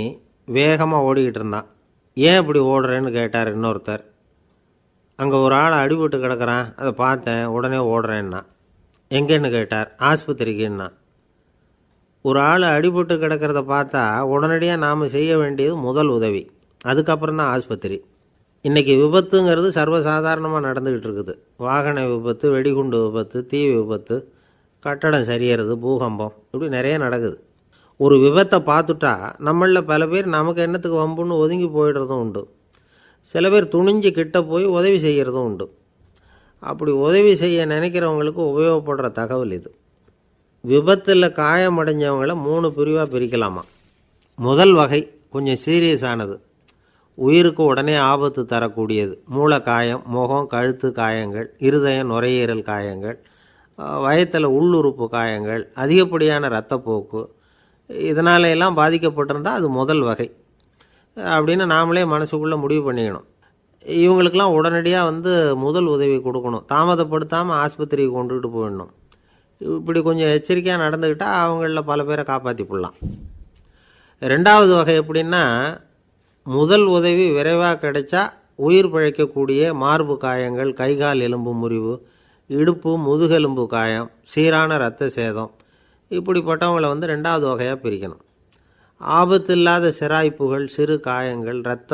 வேகமாக ஓடிக்கிட்டு இருந்தான். ஏன் இப்படி ஓடுறேன்னு கேட்டார் இன்னொருத்தர். அங்கே ஒரு ஆள் அடிபட்டு கிடக்கிறான், அதை பார்த்தேன், உடனே ஓடுறேன்னா. எங்கேன்னு கேட்டார். ஆஸ்பத்திரிக்குன்னா. ஒரு ஆள் அடிபட்டு கிடக்கிறத பார்த்தா உடனடியாக நாம் செய்ய வேண்டியது முதல் உதவி, அதுக்கப்புறம் தான் ஆஸ்பத்திரி. இன்றைக்கி விபத்துங்கிறது சர்வசாதாரணமாக நடந்துக்கிட்டு இருக்குது. வாகன விபத்து, வெடிகுண்டு விபத்து, தீ விபத்து, கட்டடம் சரியறது, பூகம்பம், இப்படி நிறைய நடக்குது. ஒரு விபத்தை பார்த்துட்டா நம்மளில் பல பேர் நமக்கு என்னத்துக்கு வம்புன்னு ஒதுங்கி போயிடுறதும் உண்டு. சில பேர் துணிஞ்சு கிட்ட போய் உதவி செய்கிறதும் உண்டு. அப்படி உதவி செய்ய நினைக்கிறவங்களுக்கு உபயோகப்படுற தகவல் இது. விபத்தில் காயமடைஞ்சவங்களை 3 பிரிவாக பிரிக்கலாமா. முதல் வகை கொஞ்சம் சீரியஸானது, உயிருக்கு உடனே ஆபத்து தரக்கூடியது. மூளை காயம், முகம், கழுத்து காயங்கள், இருதயம், நுரையீரல் காயங்கள், வயத்தில் உள்ளுறுப்பு காயங்கள், அதிகப்படியான இரத்தப்போக்கு, இதனால எல்லாம் பாதிக்கப்பட்டிருந்தால் அது முதல் வகை. அப்படின்னு நாமளே மனசுக்குள்ளே முடிவு பண்ணிக்கணும். இவங்களுக்கெல்லாம் உடனடியாக முதல் உதவி கொடுக்கணும். தாமதப்படுத்தாமல் ஆஸ்பத்திரிக்கு கொண்டுகிட்டு போயிடணும். இப்படி கொஞ்சம் எச்சரிக்கையாக நடந்துக்கிட்டால் அவங்களில் பல பேரை காப்பாற்றி போடலாம். ரெண்டாவது வகை எப்படின்னா, முதல் உதவி விரைவாக கிடைச்சா உயிர் பிழைக்கக்கூடிய மார்பு காயங்கள், கைகால் எலும்பு முறிவு, இடுப்பு முதுகெலும்பு காயம், சீரான இரத்த சேதம், இப்படிப்பட்டவங்களை ரெண்டாவது வகையாக பிரிக்கணும். ஆபத்து இல்லாத சிராய்ப்புகள், சிறு காயங்கள், இரத்த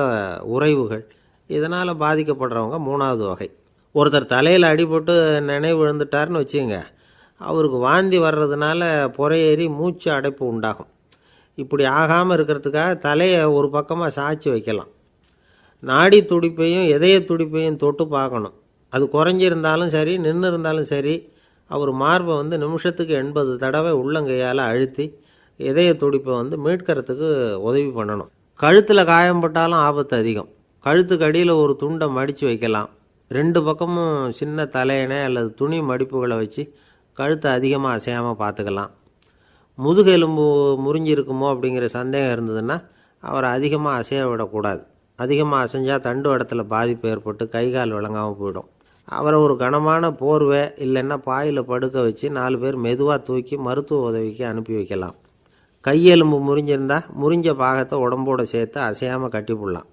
உறைவுகள், இதனால் பாதிக்கப்படுறவங்க மூணாவது வகை. ஒருத்தர் தலையில் அடிபட்டு நினைவு விழுந்துட்டார்னு வச்சுங்க, அவருக்கு வாந்தி வர்றதுனால புறையேறி மூச்சு அடைப்பு உண்டாகும். இப்படி ஆகாமல் இருக்கிறதுக்காக தலையை ஒரு பக்கமாக சாய்ச்சி வைக்கலாம். நாடி துடிப்பையும் இதய துடிப்பையும் தொட்டு பார்க்கணும். அது குறைஞ்சிருந்தாலும் சரி, நின்று இருந்தாலும் சரி, அவர் மார்பை நிமிஷத்துக்கு 80 தடவை உள்ளங்கையால் அழுத்தி இதய துடிப்பை மீட்கிறதுக்கு உதவி பண்ணணும். கழுத்தில் காயம்பட்டாலும் ஆபத்து அதிகம். கழுத்துக்கு அடியில் ஒரு துண்டை மடித்து வைக்கலாம். 2 பக்கமும் சின்ன தலையணை அல்லது துணி மடிப்புகளை வச்சு கழுத்தை அதிகமாக அசையாமல் பார்த்துக்கலாம். முதுகெலும்பு முறிஞ்சிருக்குமோ அப்படிங்கிற சந்தேகம் இருந்ததுன்னா அவரை அதிகமாக அசைய விடக்கூடாது. அதிகமாக அசைஞ்சால் தண்டு இடத்துல பாதிப்பு ஏற்பட்டு கைகால் விளங்காமல் போயிடும். அவரை ஒரு கனமான போர்வை இல்லைன்னா பாயில் படுக்க வச்சு 4 பேர் மெதுவாக தூக்கி மருத்துவ உதவிக்கு அனுப்பி வைக்கலாம். கையெலும்பு முறிஞ்சிருந்தால் முறிஞ்ச பாகத்தை உடம்போடு சேர்த்து அசையாமல் கட்டி போடலாம்.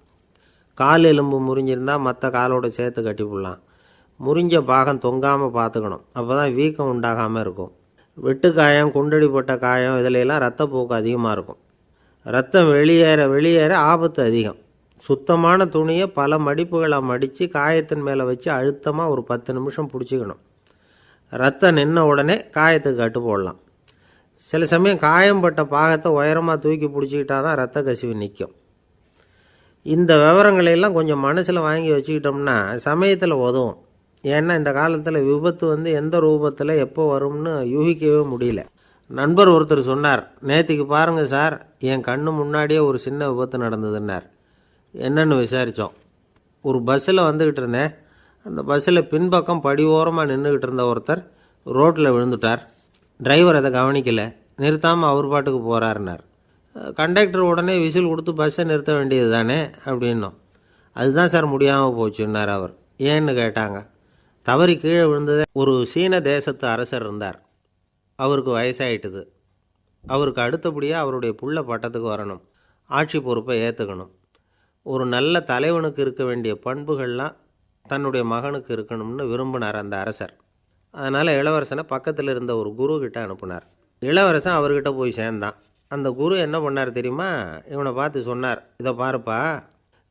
கால் எலும்பு முறிஞ்சிருந்தால் மற்ற காலோடு சேர்த்து கட்டி போடலாம். முறிஞ்ச பாகம் தொங்காமல் பார்த்துக்கணும். அப்போ தான் வீக்கம் உண்டாகாமல் இருக்கும். வெட்டு காயம், குண்டடிப்பட்ட காயம், இதிலெல்லாம் ரத்தப்போக்கு அதிகமாக இருக்கும். ரத்தம் வெளியேற ஆபத்து அதிகம். சுத்தமான துணியை பல மடிப்புகளை மடித்து காயத்தின் மேலே வச்சு அழுத்தமாக ஒரு 10 நிமிஷம் பிடிச்சிக்கணும். ரத்தம் நின்ன உடனே காயத்துக்கு கட்டு போடலாம். சில சமயம் காயம்பட்ட பாகத்தை உயரமாக தூக்கி பிடிச்சிக்கிட்டா தான் ரத்த கசிவு நிற்கும். இந்த விவரங்களையெல்லாம் கொஞ்சம் மனசில் வாங்கி வச்சுக்கிட்டோம்னா சமயத்தில் உதவும். ஏன்னா இந்த காலத்தில் விபத்து எந்த ரூபத்தில் எப்போ வரும்னு யூகிக்கவே முடியல. நண்பர் ஒருத்தர் சொன்னார், நேற்றுக்கு பாருங்கள் சார், என் கண்ணு முன்னாடியே ஒரு சின்ன விபத்து நடந்ததுன்னார். என்னன்னு விசாரித்தோம். ஒரு பஸ்ஸில் வந்துக்கிட்டு இருந்தேன். அந்த பஸ்ஸில் பின்பக்கம் படி ஓரமாக நின்றுக்கிட்டு இருந்த ஒருத்தர் ரோட்டில் விழுந்துட்டார். டிரைவர் அதை கவனிக்கலை, நிறுத்தாமல் அவர் பாட்டுக்கு போகிறாருன்னார். கண்டக்டர் உடனே விசில் கொடுத்து பஸ்ஸை நிறுத்த வேண்டியது தானே அப்படின்னோம். அதுதான் சார் முடியாமல் போச்சுன்னார் அவர். ஏன்னு கேட்டாங்க. தவறி கீழே விழுந்ததே ஒரு சீன தேசத்து அரசர் இருந்தார். அவருக்கு வயசாயிட்டுது. அவருக்கு அடுத்தபடியாக அவருடைய புள்ள பட்டத்துக்கு வரணும், ஆட்சி பொறுப்பை ஏற்றுக்கணும். ஒரு நல்ல தலைவனுக்கு இருக்க வேண்டிய பண்புகள்லாம் தன்னுடைய மகனுக்கு இருக்கணும்னு விரும்பினார் அந்த அரசர். அதனால் இளவரசனை பக்கத்தில் இருந்த ஒரு குரு கிட்ட அனுப்புனார். இளவரசன் அவர்கிட்ட போய் சேர்ந்தான். அந்த குரு என்ன பண்ணார் தெரியுமா? இவனை பார்த்து சொன்னார், இதை பாருப்பா,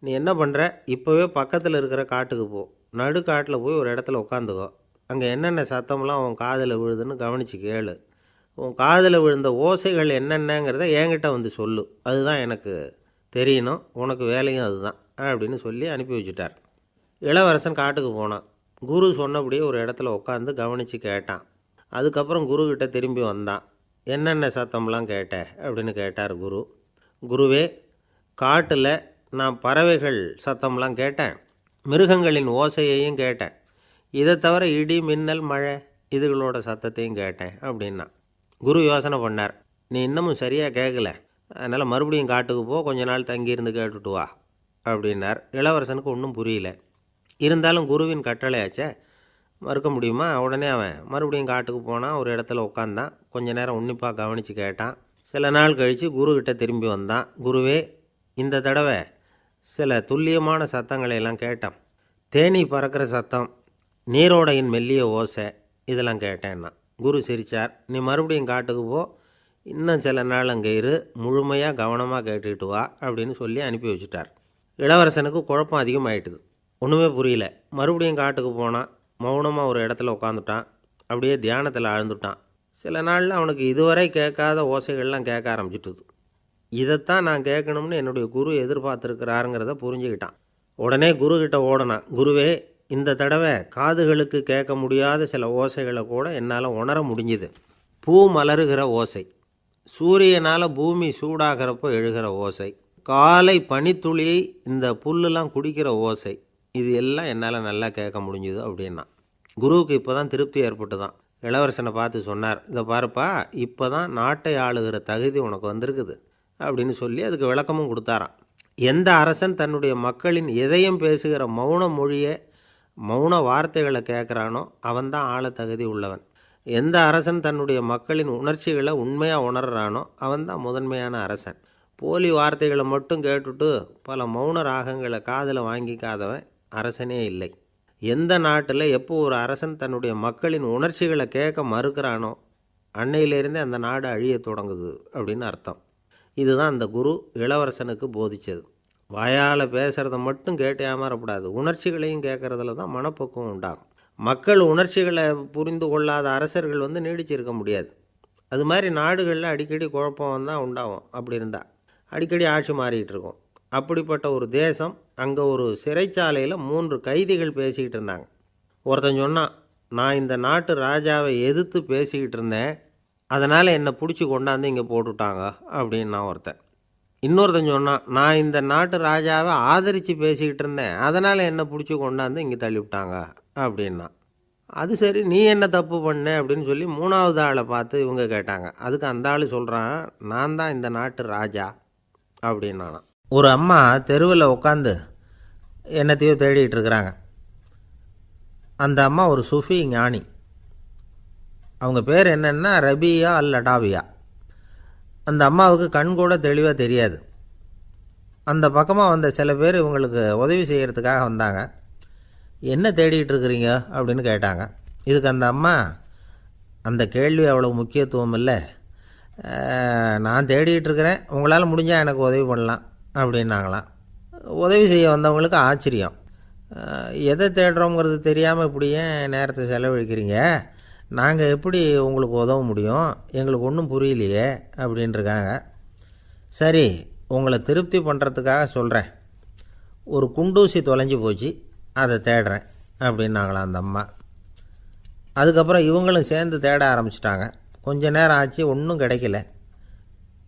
நீ என்ன பண்ணுற, இப்போவே பக்கத்தில் இருக்கிற காட்டுக்கு போ, நடு காட்டில் போய் ஒரு இடத்துல உட்காந்துக்கோ. அங்கே என்னென்ன சத்தம்லாம் உன் காதில் விழுதுன்னு கவனித்து கேளு. உன் காதில் விழுந்த ஓசைகள் என்னென்னங்கிறத என்கிட்ட சொல்லு, அதுதான் எனக்கு தெரியணும், உனக்கு வேலையும் அதுதான் அப்படின்னு சொல்லி அனுப்பி வச்சுட்டார். இளவரசன் காட்டுக்கு போனான். குரு சொன்னபடியே ஒரு இடத்துல உட்காந்து கவனித்து கேட்டான். அதுக்கப்புறம் குருக்கிட்ட திரும்பி வந்தான். என்னென்ன சத்தம்லாம் கேட்ட அப்படின்னு கேட்டார் குரு. குருவே, காட்டில் நான் பறவைகள் சத்தம்லாம் கேட்டேன், மிருகங்களின் ஓசையையும் கேட்டேன், இதை தவிர இடி, மின்னல், மழை இதுகளோட சத்தத்தையும் கேட்டேன் அப்படின்னா. குரு யோசனை பண்ணார், நீ இன்னமும் சரியாக கேட்கல, அதனால் மறுபடியும் காட்டுக்கு போ, கொஞ்ச நாள் தங்கியிருந்து கேட்டுட்டு வா அப்படின்னார். இளவரசனுக்கு ஒன்றும் புரியல. இருந்தாலும் குருவின் கட்டளையாச்சே, மறுக்க முடியுமா? உடனே அவன் மறுபடியும் காட்டுக்கு போனான். ஒரு இடத்துல உட்காந்தான். கொஞ்ச நேரம் உன்னிப்பாக கவனித்து கேட்டான். சில நாள் கழித்து குருக்கிட்ட திரும்பி வந்தான். குருவே, இந்த தடவை சில துல்லியமான சத்தங்களையெல்லாம் கேட்டான். தேனீ பறக்கிற சத்தம், நீரோடையின் மெல்லிய ஓசை, இதெல்லாம் கேட்டேன்னா. குரு சிரித்தார். நீ மறுபடியும் காட்டுக்கு போ, இன்னும் சில நாள் அங்கே இரு, முழுமையாக கவனமாக கேட்டுக்கிட்டு வா அப்படின்னு சொல்லி அனுப்பி வச்சுட்டார். இளவரசனுக்கு குழப்பம் அதிகமாயிட்டுது. ஒன்றுமே புரியல. மறுபடியும் காட்டுக்கு போனான். மௌனமாக ஒரு இடத்துல உட்காந்துட்டான். அப்படியே தியானத்தில் ஆழ்ந்துட்டான். சில நாளில் அவனுக்கு இதுவரை கேட்காத ஓசைகள்லாம் கேட்க ஆரம்பிச்சிட்டுது. இதைத்தான் நான் கேட்கணும்னு என்னுடைய குரு எதிர்பார்த்துருக்கிறாருங்கிறத புரிஞ்சுக்கிட்டான். உடனே குருக்கிட்ட ஓடனான். குருவே, இந்த தடவை காதுகளுக்கு கேட்க முடியாத சில ஓசைகளை கூட என்னால் உணர முடிஞ்சுது. பூ மலருகிற ஓசை, சூரியனால் பூமி சூடாகிறப்போ எழுகிற ஓசை, காலை பனித்துளியை இந்த புல்லுலாம் குடிக்கிற ஓசை, இது எல்லாம் என்னால் நல்லா கேட்க முடிஞ்சுது அப்படின்னா. குருவுக்கு இப்போ தான் திருப்தி ஏற்பட்டு தான். இளவரசனை பார்த்து சொன்னார், இதை பாருப்பா, இப்போ தான் நாட்டை ஆளுகிற தகுதி உனக்கு வந்திருக்குது அப்படின்னு சொல்லி அதுக்கு விளக்கமும் கொடுத்தாராம். எந்த அரசன் தன்னுடைய மக்களின் இதயம் பேசுகிற மௌன மொழியை மௌன வார்த்தைகளை கேட்குறானோ அவன்தான் ஆள தகுதி உள்ளவன். எந்த அரசன் தன்னுடைய மக்களின் உணர்ச்சிகளை உண்மையாக உணர்றானோ அவன்தான் முதன்மையான அரசன். போலி வார்த்தைகளை மட்டும் கேட்டுட்டு பல மௌன ராகங்களை காதில் வாங்கிக்காதவன் அரசனே இல்லை. எந்த நாட்டில் எப்போ ஒரு அரசன் தன்னுடைய மக்களின் உணர்ச்சிகளை கேட்க மறுக்கிறானோ அன்னையிலேருந்தே அந்த நாடு அழிய தொடங்குது அப்படின்னு அர்த்தம். இதுதான் அந்த குரு இளவரசனுக்கு போதித்தது. வாயால் பேசுகிறத மட்டும் கேட்டு ஏமாறக்கூடாது, உணர்ச்சிகளையும் கேட்குறதுல தான் மனப்பக்குவம் உண்டாகும். மக்கள் உணர்ச்சிகளை புரிந்து கொள்ளாத அரசர்கள் நீடிச்சிருக்க முடியாது. அது மாதிரி நாடுகளில் அடிக்கடி குழப்பம் தான் உண்டாகும். அப்படி இருந்தால் அடிக்கடி ஆட்சி மாறிக்கிட்டு இருக்கும். அப்படிப்பட்ட ஒரு தேசம், அங்கே ஒரு சிறைச்சாலையில் 3 கைதிகள் பேசிக்கிட்டு இருந்தாங்க. ஒருத்தன் சொன்னான், நான் இந்த நாட்டு ராஜாவை எதிர்த்து பேசிக்கிட்டு இருந்தேன், அதனால் என்னை பிடிச்சி கொண்டாந்து இங்கே போட்டுவிட்டாங்க அப்படின்னா ஒருத்தன். இன்னொருத்தன் சொன்னான், நான் இந்த நாட்டு ராஜாவை ஆதரித்து பேசிக்கிட்டு இருந்தேன், அதனால் என்னை பிடிச்சி கொண்டாந்து இங்கே தள்ளிவிட்டாங்க அப்படின்னா. அது சரி, நீ என்ன தப்பு பண்ண அப்படின்னு சொல்லி 3வது ஆளை பார்த்து இவங்க கேட்டாங்க. அதுக்கு அந்த ஆள் சொல்கிறான், நான் தான் இந்த நாட்டு ராஜா அப்படின்னானா. ஒரு அம்மா தெருவில் உட்காந்து என்னத்தையோ தேடிட்டு இருக்கிறாங்க. அந்த அம்மா ஒரு சூஃபி ஞானி. அவங்க பேர் என்னென்னா ரபியா அல் அடாவியா. அந்த அம்மாவுக்கு கண் கூட தெளிவாக தெரியாது. அந்த பக்கமாக வந்த சில பேர் இவங்களுக்கு உதவி செய்கிறதுக்காக வந்தாங்க. என்ன தேடிகிட்டு இருக்கிறீங்க அப்படின்னு கேட்டாங்க. இதுக்கு அந்த அம்மா, அந்த கேள்வி அவ்வளோ முக்கியத்துவம் இல்லை, நான் தேடிகிட்டு இருக்கிறேன், உங்களால் முடிஞ்சால் எனக்கு உதவி பண்ணலாம் அப்படின்னாங்களாம். உதவி செய்ய வந்தவங்களுக்கு ஆச்சரியம். எதை தேடுறோங்கிறது தெரியாமல் இப்படி ஏன் நேரத்தை செலவழிக்கிறீங்க, நாங்கள் எப்படி உங்களுக்கு உதவ முடியும், எங்களுக்கு ஒன்றும் புரியலையே அப்படின்ட்டுருக்காங்க. சரி, உங்களை திருப்தி பண்ணுறதுக்காக சொல்கிறேன், ஒரு குண்டூசி தொலைஞ்சி போச்சு, அதை தேடுறேன் அப்படின்னாங்களாம் அந்த அம்மா. அதுக்கப்புறம் இவங்களும் சேர்ந்து தேட ஆரம்பிச்சிட்டாங்க. கொஞ்ச நேரம் ஆச்சு, ஒன்றும் கிடைக்கல.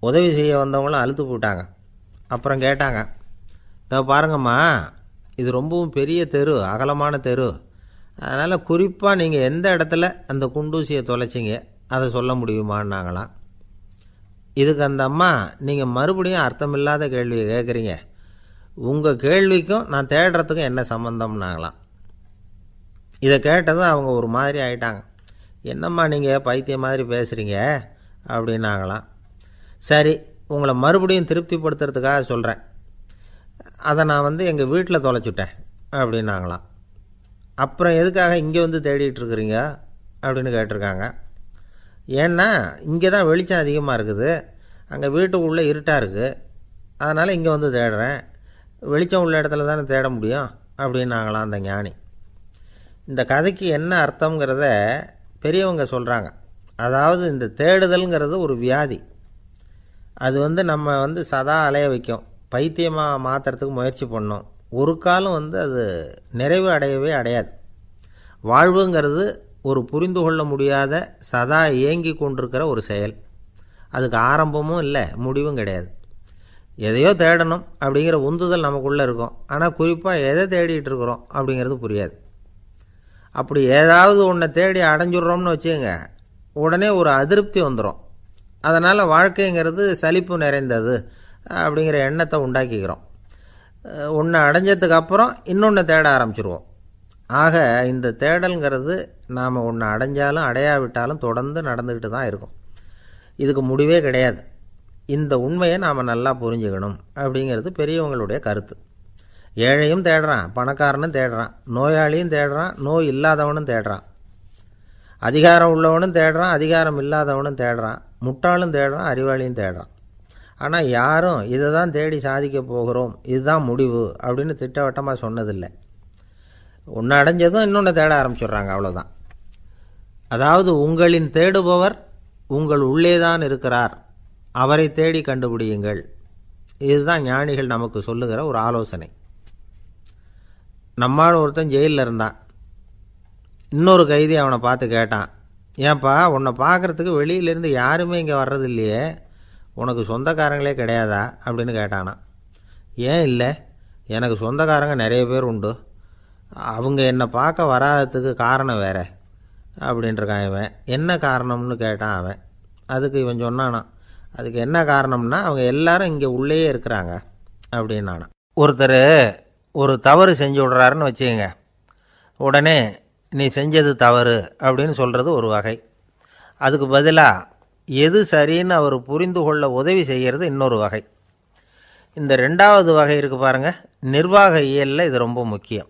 உதவி செய்ய வந்தவங்களும் அழுத்து போட்டாங்க. அப்புறம் கேட்டாங்க, இதை பாருங்கம்மா, இது ரொம்பவும் பெரிய தெரு, அகலமான தெரு, அதனால் குறிப்பாக நீங்கள் எந்த இடத்துல அந்த குண்டூசியை தொலைச்சிங்க அதை சொல்ல முடியுமான்னாங்களாம். இதுக்கு அந்த அம்மா, நீங்கள் மறுபடியும் அர்த்தமில்லாத கேள்வியை கேட்குறீங்க, உங்கள் கேள்விக்கும் நான் தேடுறதுக்கும் என்ன சம்மந்தம்னாங்களாம். இதை கேட்டதும் அவங்க ஒரு மாதிரி ஆகிட்டாங்க. என்னம்மா நீங்கள் பைத்தியம் மாதிரி பேசுகிறீங்க அப்படின்னாங்களாம். சரி, உங்களை மறுபடியும் திருப்திப்படுத்துறதுக்காக சொல்கிறேன், அதை நான் எங்கள் வீட்டில் தொலைச்சுட்டேன் அப்படின்னாங்களாம். அப்புறம் எதுக்காக இங்கே தேடிட்டு இருக்கிறீங்க அப்படின்னு கேட்டிருக்காங்க. ஏன்னா இங்கே தான் வெளிச்சம் அதிகமாக இருக்குது, அங்கே வீட்டுக்குள்ளே இருட்டாக இருக்குது, அதனால் இங்கே தேடுறேன், வெளிச்சம் உள்ள இடத்துல தானே தேட முடியும் அப்படின்னாங்களாம் அந்த ஞானி. இந்த கதைக்கு என்ன அர்த்தங்கிறத பெரியவங்க சொல்கிறாங்க. அதாவது இந்த தேடுதல்ங்கிறது ஒரு வியாதி. அது நம்ம சதா அலைய வைக்கும், பைத்தியமாக மாற்றுறதுக்கு முயற்சி பண்ணோம். ஒரு காலம் அது நிறைவு அடையவே அடையாது. வாழ்வுங்கிறது ஒரு புரிந்து கொள்ள முடியாத சதா இயங்கி கொண்டிருக்கிற ஒரு செயல். அதுக்கு ஆரம்பமும் இல்லை, முடிவும் கிடையாது. எதையோ தேடணும் அப்படிங்கிற உந்துதல் நமக்குள்ளே இருக்கும், ஆனால் குறிப்பாக எதை தேடிட்டு இருக்கிறோம் அப்படிங்கிறது புரியாது. அப்படி ஏதாவது ஒன்றை தேடி அடைஞ்சிட்றோம்னு வச்சுக்கோங்க, உடனே ஒரு அதிருப்தி வந்துடும். அதனால் வாழ்க்கைங்கிறது சலிப்பு நிறைந்தது அப்படிங்கிற எண்ணத்தை உண்டாக்கிக்கிறோம். ஒன்று அடைஞ்சதுக்கு அப்புறம் இன்னொன்று தேட ஆரம்பிச்சிருவோம். ஆக இந்த தேடல்ங்கிறது நாம் ஒன்று அடைஞ்சாலும் அடையாவிட்டாலும் தொடர்ந்து நடந்துக்கிட்டு தான் இருக்கும். இதுக்கு முடிவே கிடையாது. இந்த உண்மையை நாம் நல்லா புரிஞ்சுக்கணும் அப்படிங்கிறது பெரியவங்களுடைய கருத்து. ஏழையும் தேடுறான், பணக்காரனும் தேடுறான், நோயாளியும் தேடுறான், நோய் இல்லாதவனும் தேடுறான், அதிகாரம் உள்ளவனும் தேடுறான், அதிகாரம் இல்லாதவனும் தேடுறான், முட்டாளும் தேடுறான், அறிவாளியும் தேடுறான். ஆனால் யாரும் இதை தான் தேடி சாதிக்க போகிறோம், இதுதான் முடிவு அப்படின்னு திட்டவட்டமாக சொன்னதில்லை. ஒன்று அடைஞ்சதும் இன்னொன்று தேட ஆரம்பிச்சிடுறாங்க, அவ்வளோதான். அதாவது உங்களின் தேடுபவர் உங்கள் உள்ளே தான் இருக்கிறார், அவரை தேடி கண்டுபிடியுங்கள். இதுதான் ஞானிகள் நமக்கு சொல்லுகிற ஒரு ஆலோசனை. நம்மால் ஒருத்தன் ஜெயிலில் இருந்தான். இன்னொரு கைதி அவனை பார்த்து கேட்டான், ஏன்பா உன்னை பார்க்குறதுக்கு வெளியிலேருந்து யாருமே இங்கே வர்றது இல்லையே, உனக்கு சொந்தக்காரங்களே கிடையாதா அப்படின்னு கேட்டானா. ஏன் இல்லை, எனக்கு சொந்தக்காரங்க நிறைய பேர் உண்டு, அவங்க என்னை பார்க்க வராததுக்கு காரணம் வேறு அப்படின்ட்டுருக்கான் இவன். என்ன காரணம்னு கேட்டான் அவன். அதுக்கு இவன் சொன்னானா, அதுக்கு என்ன காரணம்னா அவங்க எல்லாரும் இங்கே உள்ளேயே இருக்கிறாங்க, அப்படின்னு ஒருத்தர் ஒரு தவறு செஞ்சு விட்றாருன்னு வச்சுக்கோங்க. உடனே நீ செஞ்சது தவறு அப்படின்னு சொல்கிறது ஒரு வகை. அதுக்கு பதிலாக எது சரின்னு அவர் புரிந்து கொள்ள உதவி செய்கிறது இன்னொரு வகை. இந்த ரெண்டாவது வகை இருக்குது பாருங்கள், நிர்வாக இயலில் இது ரொம்ப முக்கியம்.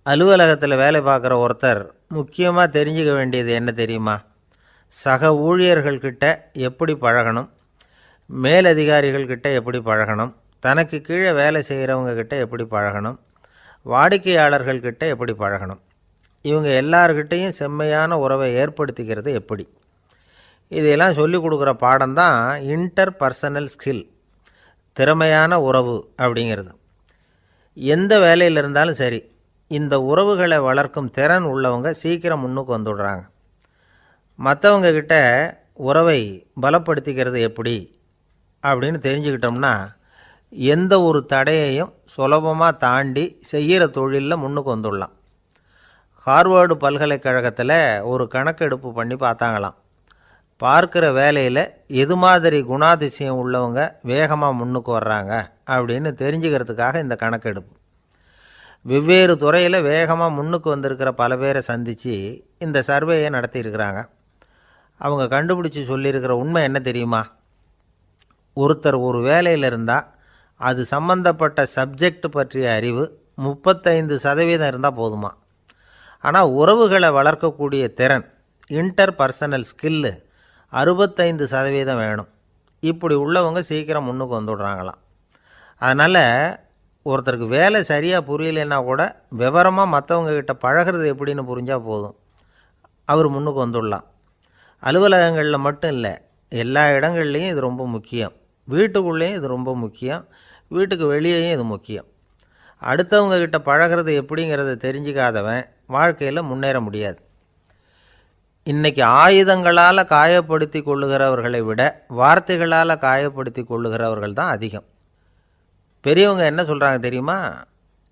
அலுவலகத்தில் வேலை பார்க்குற ஒருத்தர் முக்கியமாக தெரிஞ்சுக்க வேண்டியது என்ன தெரியுமா? சக ஊழியர்கள்கிட்ட எப்படி பழகணும், மேலதிகாரிகள்கிட்ட எப்படி பழகணும், தனக்கு கீழே வேலை செய்கிறவங்கக்கிட்ட எப்படி பழகணும், வாடிக்கையாளர்கள்கிட்ட எப்படி பழகணும், இவங்க எல்லார்கிட்டையும் செம்மையான உறவை ஏற்படுத்திக்கிறது எப்படி, இதையெல்லாம் சொல்லிக் கொடுக்குற பாடம்தான் இன்டர் பர்சனல் ஸ்கில், திறமையான உறவு அப்படிங்கிறது. எந்த வேலையில் இருந்தாலும் சரி, இந்த உறவுகளை வளர்க்கும் திறன் உள்ளவங்க சீக்கிரம் முன்னுக்கு வந்துடுறாங்க. மற்றவங்கக்கிட்ட உறவை பலப்படுத்திக்கிறது எப்படி அப்படின்னு தெரிஞ்சுக்கிட்டோம்னா எந்த ஒரு தடையையும் சுலபமாக தாண்டி செய்கிற தொழிலில் முன்னுக்கு வந்துடலாம். ஹார்வர்டு பல்கலைக்கழகத்தில் ஒரு கணக்கெடுப்பு பண்ணி பார்த்தாங்களாம். பார்க்குற வேலையில் எது மாதிரி குணாதிசயம் உள்ளவங்க வேகமாக முன்னுக்கு வர்றாங்க அப்படின்னு தெரிஞ்சுக்கிறதுக்காக இந்த கணக்கெடுப்பு. வெவ்வேறு துறையில் வேகமாக முன்னுக்கு வந்திருக்கிற பல பேரை சந்தித்து இந்த சர்வேயை நடத்தியிருக்கிறாங்க. அவங்க கண்டுபிடிச்சி சொல்லியிருக்கிற உண்மை என்ன தெரியுமா? ஒருத்தர் ஒரு வேலையில் இருந்தால் அது சம்பந்தப்பட்ட சப்ஜெக்ட் பற்றிய அறிவு 35% இருந்தால் போதுமா. ஆனால் உறவுகளை வளர்க்கக்கூடிய திறன், இன்டர் பர்சனல் ஸ்கில்லு 65% வேணும். இப்படி உள்ளவங்க சீக்கிரம் முன்னுக்கு வந்துடுறாங்களாம். அதனால் ஒருத்தருக்கு வேலை சரியாக புரியலைன்னா கூட விவரமாக மற்றவங்கக்கிட்ட பழகிறது எப்படின்னு புரிஞ்சால் போதும், அவர் முன்னுக்கு வந்துடலாம். அலுவலகங்களில் மட்டும் இல்லை, எல்லா இடங்கள்லேயும் இது ரொம்ப முக்கியம். வீட்டுக்குள்ளேயும் இது ரொம்ப முக்கியம், வீட்டுக்கு வெளியேயும் இது முக்கியம். அடுத்தவங்கக்கிட்ட பழகிறது எப்படிங்கிறத தெரிஞ்சிக்காதவன் வாழ்க்கையில் முன்னேற முடியாது. இன்றைக்கி ஆயுதங்களால் காயப்படுத்தி கொள்ளுகிறவர்களை விட வார்த்தைகளால் காயப்படுத்தி கொள்ளுகிறவர்கள் தான் அதிகம். பெரியவங்க என்ன சொல்கிறாங்க தெரியுமா?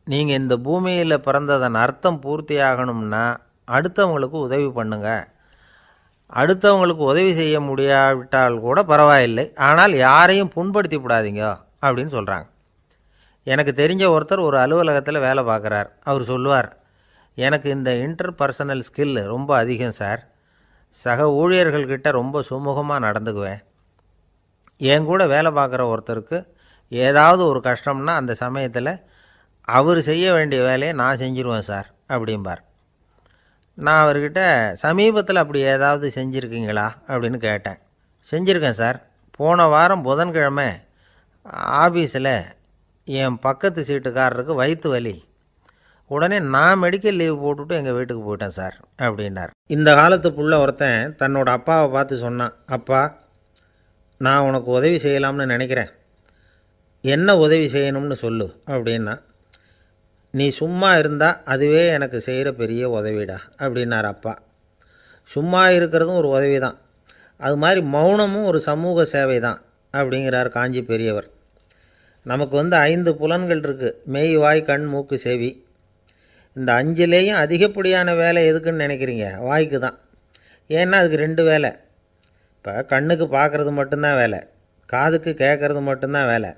நீங்கள் இந்த பூமியில் பிறந்ததன் அர்த்தம் பூர்த்தி ஆகணும்னா அடுத்தவங்களுக்கு உதவி பண்ணுங்க. அடுத்தவங்களுக்கு உதவி செய்ய முடியாவிட்டால் கூட பரவாயில்லை, ஆனால் யாரையும் புண்படுத்தி விடாதீங்க அப்படின்னு சொல்கிறாங்க. எனக்கு தெரிஞ்ச ஒருத்தர் ஒரு அலுவலகத்தில் வேலை பார்க்குறார். அவர் சொல்லுவார், எனக்கு இந்த இன்டர் பர்சனல் ஸ்கில் ரொம்ப அதிகம் சார். சக ஊழியர்கள்கிட்ட ரொம்ப சுமூகமாக நடந்துக்குவேன். என் கூட வேலை பார்க்குற ஒருத்தருக்கு ஏதாவது ஒரு கஷ்டம்னா அந்த சமயத்தில் அவர் செய்ய வேண்டிய வேலையை நான் செஞ்சுருவேன் சார் அப்படிம்பார். நான் அவர்கிட்ட சமீபத்தில் அப்படி ஏதாவது செஞ்சுருக்கீங்களா அப்படின்னு கேட்டேன். செஞ்சுருக்கேன் சார். போன வாரம் புதன்கிழமை ஆஃபீஸில் என் பக்கத்து சீட்டுக்காரருக்கு வயிற்று வலி. உடனே நான் மெடிக்கல் லீவ் போட்டுவிட்டு எங்கள் வீட்டுக்கு போயிட்டேன் சார் அப்படின்னார். இந்த காலத்து புள்ள ஒருத்தன் தன்னோட அப்பாவை பார்த்து சொன்னான், அப்பா நான் உனக்கு உதவி செய்யலாம்னு நினைக்கிறேன், என்ன உதவி செய்யணும்னு சொல்லு அப்படின்னா. நீ சும்மா இருந்தால் அதுவே எனக்கு செய்கிற பெரிய உதவிடா அப்படின்னார் அப்பா. சும்மா இருக்கிறதும் ஒரு உதவி தான், அது மாதிரி மௌனமும் ஒரு சமூக சேவை தான் அப்படிங்கிறார் காஞ்சி பெரியவர். நமக்கு 5 புலன்கள் இருக்குது, மெய், வாய், கண், மூக்கு, செவி. இந்த 5லேயும் அதிகப்படியான வேலை எதுக்குன்னு நினைக்கிறீங்க? வாய்க்கு தான். ஏன்னா அதுக்கு 2 வேலை. இப்போ கண்ணுக்கு பார்க்குறது மட்டும்தான் வேலை, காதுக்கு கேட்குறது மட்டும்தான் வேலை,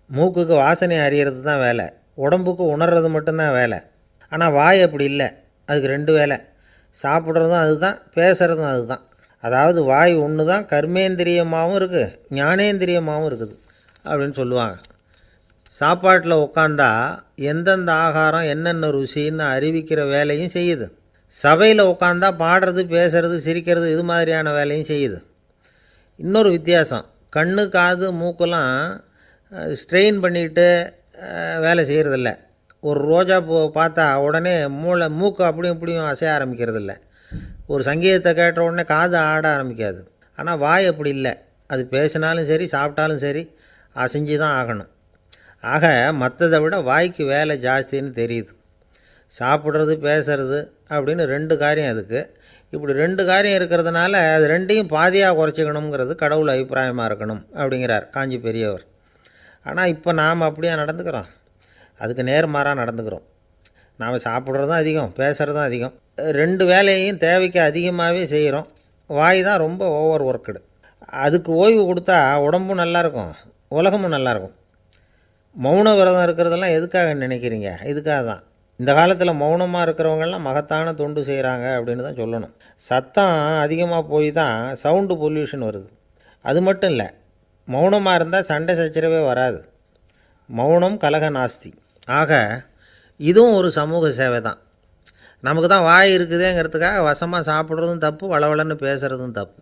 மூக்குக்கு வாசனை அறியறது தான் வேலை, உடம்புக்கு உணர்றது மட்டும்தான் வேலை. ஆனால் வாய் அப்படி இல்லை, அதுக்கு 2 வேலை. சாப்பிட்றதும் அதுதான், பேசுகிறதும் அதுதான். அதாவது வாய் ஒன்று தான் கர்மேந்திரியமாகவும் இருக்குது, ஞானேந்திரியமாகவும் இருக்குது அப்படின்னு சொல்லுவாங்க. சாப்பாட்டில் உட்காந்தா எந்தெந்த ஆகாரம் என்னென்ன ருசின்னு அறிவிக்கிற வேலையும் செய்யுது. சபையில் உட்காந்தா பாடுறது, பேசுறது, சிரிக்கிறது, இது மாதிரியான வேலையும் செய்யுது. இன்னொரு வித்தியாசம், கண்ணு, காது, மூக்கெல்லாம் ஸ்ட்ரெயின் பண்ணிக்கிட்டு வேலை செய்கிறதில்ல. ஒரு ரோஜா பூ பார்த்தா உடனே மூக்கு அப்படியும் இப்படியும் அசைய ஆரம்பிக்கிறதில்ல. ஒரு சங்கீதத்தை கேட்ட உடனே காது ஆட ஆரம்பிக்காது. ஆனால் வாய் அப்படி இல்லை, அது பேசினாலும் சரி சாப்பிட்டாலும் சரி அசைஞ்சு தான் ஆகணும். ஆக மற்றதை விட வாய்க்கு வேலை ஜாஸ்தின்னு தெரியுது. சாப்பிட்றது, பேசுறது அப்படின்னு 2 காரியம் அதுக்கு. இப்படி 2 காரியம் இருக்கிறதுனால அது 2ஐயும் பாதியாக குறைச்சிக்கணுங்கிறது கடவுள் அபிப்பிராயமாக இருக்கணும் அப்படிங்கிறார் காஞ்சி பெரியவர். ஆனால் இப்போ நாம் அப்படியே நடந்துக்கிறோம், அதுக்கு நேர்மாறாக நடந்துக்கிறோம். நாம் சாப்பிட்றதும் அதிகம், பேசுகிறதும் அதிகம், 2 வேலையையும் தேவைக்கு அதிகமாகவே செய்கிறோம். வாய் தான் ரொம்ப ஓவர் ஒர்க்குடு. அதுக்கு ஓய்வு கொடுத்தா உடம்பும் நல்லாயிருக்கும், உலகமும் நல்லாயிருக்கும். மௌன விரதம் இருக்கிறதெல்லாம் எதுக்காக நினைக்கிறீங்க? இதுக்காக தான். இந்த காலத்தில் மௌனமாக இருக்கிறவங்கெல்லாம் மகத்தான தொண்டு செய்கிறாங்க அப்படின்னு தான் சொல்லணும். சத்தம் அதிகமாக போய் தான் சவுண்டு பொல்யூஷன் வருது. அது மட்டும் இல்லை, மௌனமாக இருந்தால் சண்டை சச்சரவே வராது. மௌனம் கலக நாஸ்தி. ஆக இதுவும் ஒரு சமூக சேவை தான். நமக்கு தான் வாய் இருக்குதேங்கிறதுக்காக வசமாக சாப்பிட்றதும் தப்பு, வளவளன்னு பேசுகிறதும் தப்பு.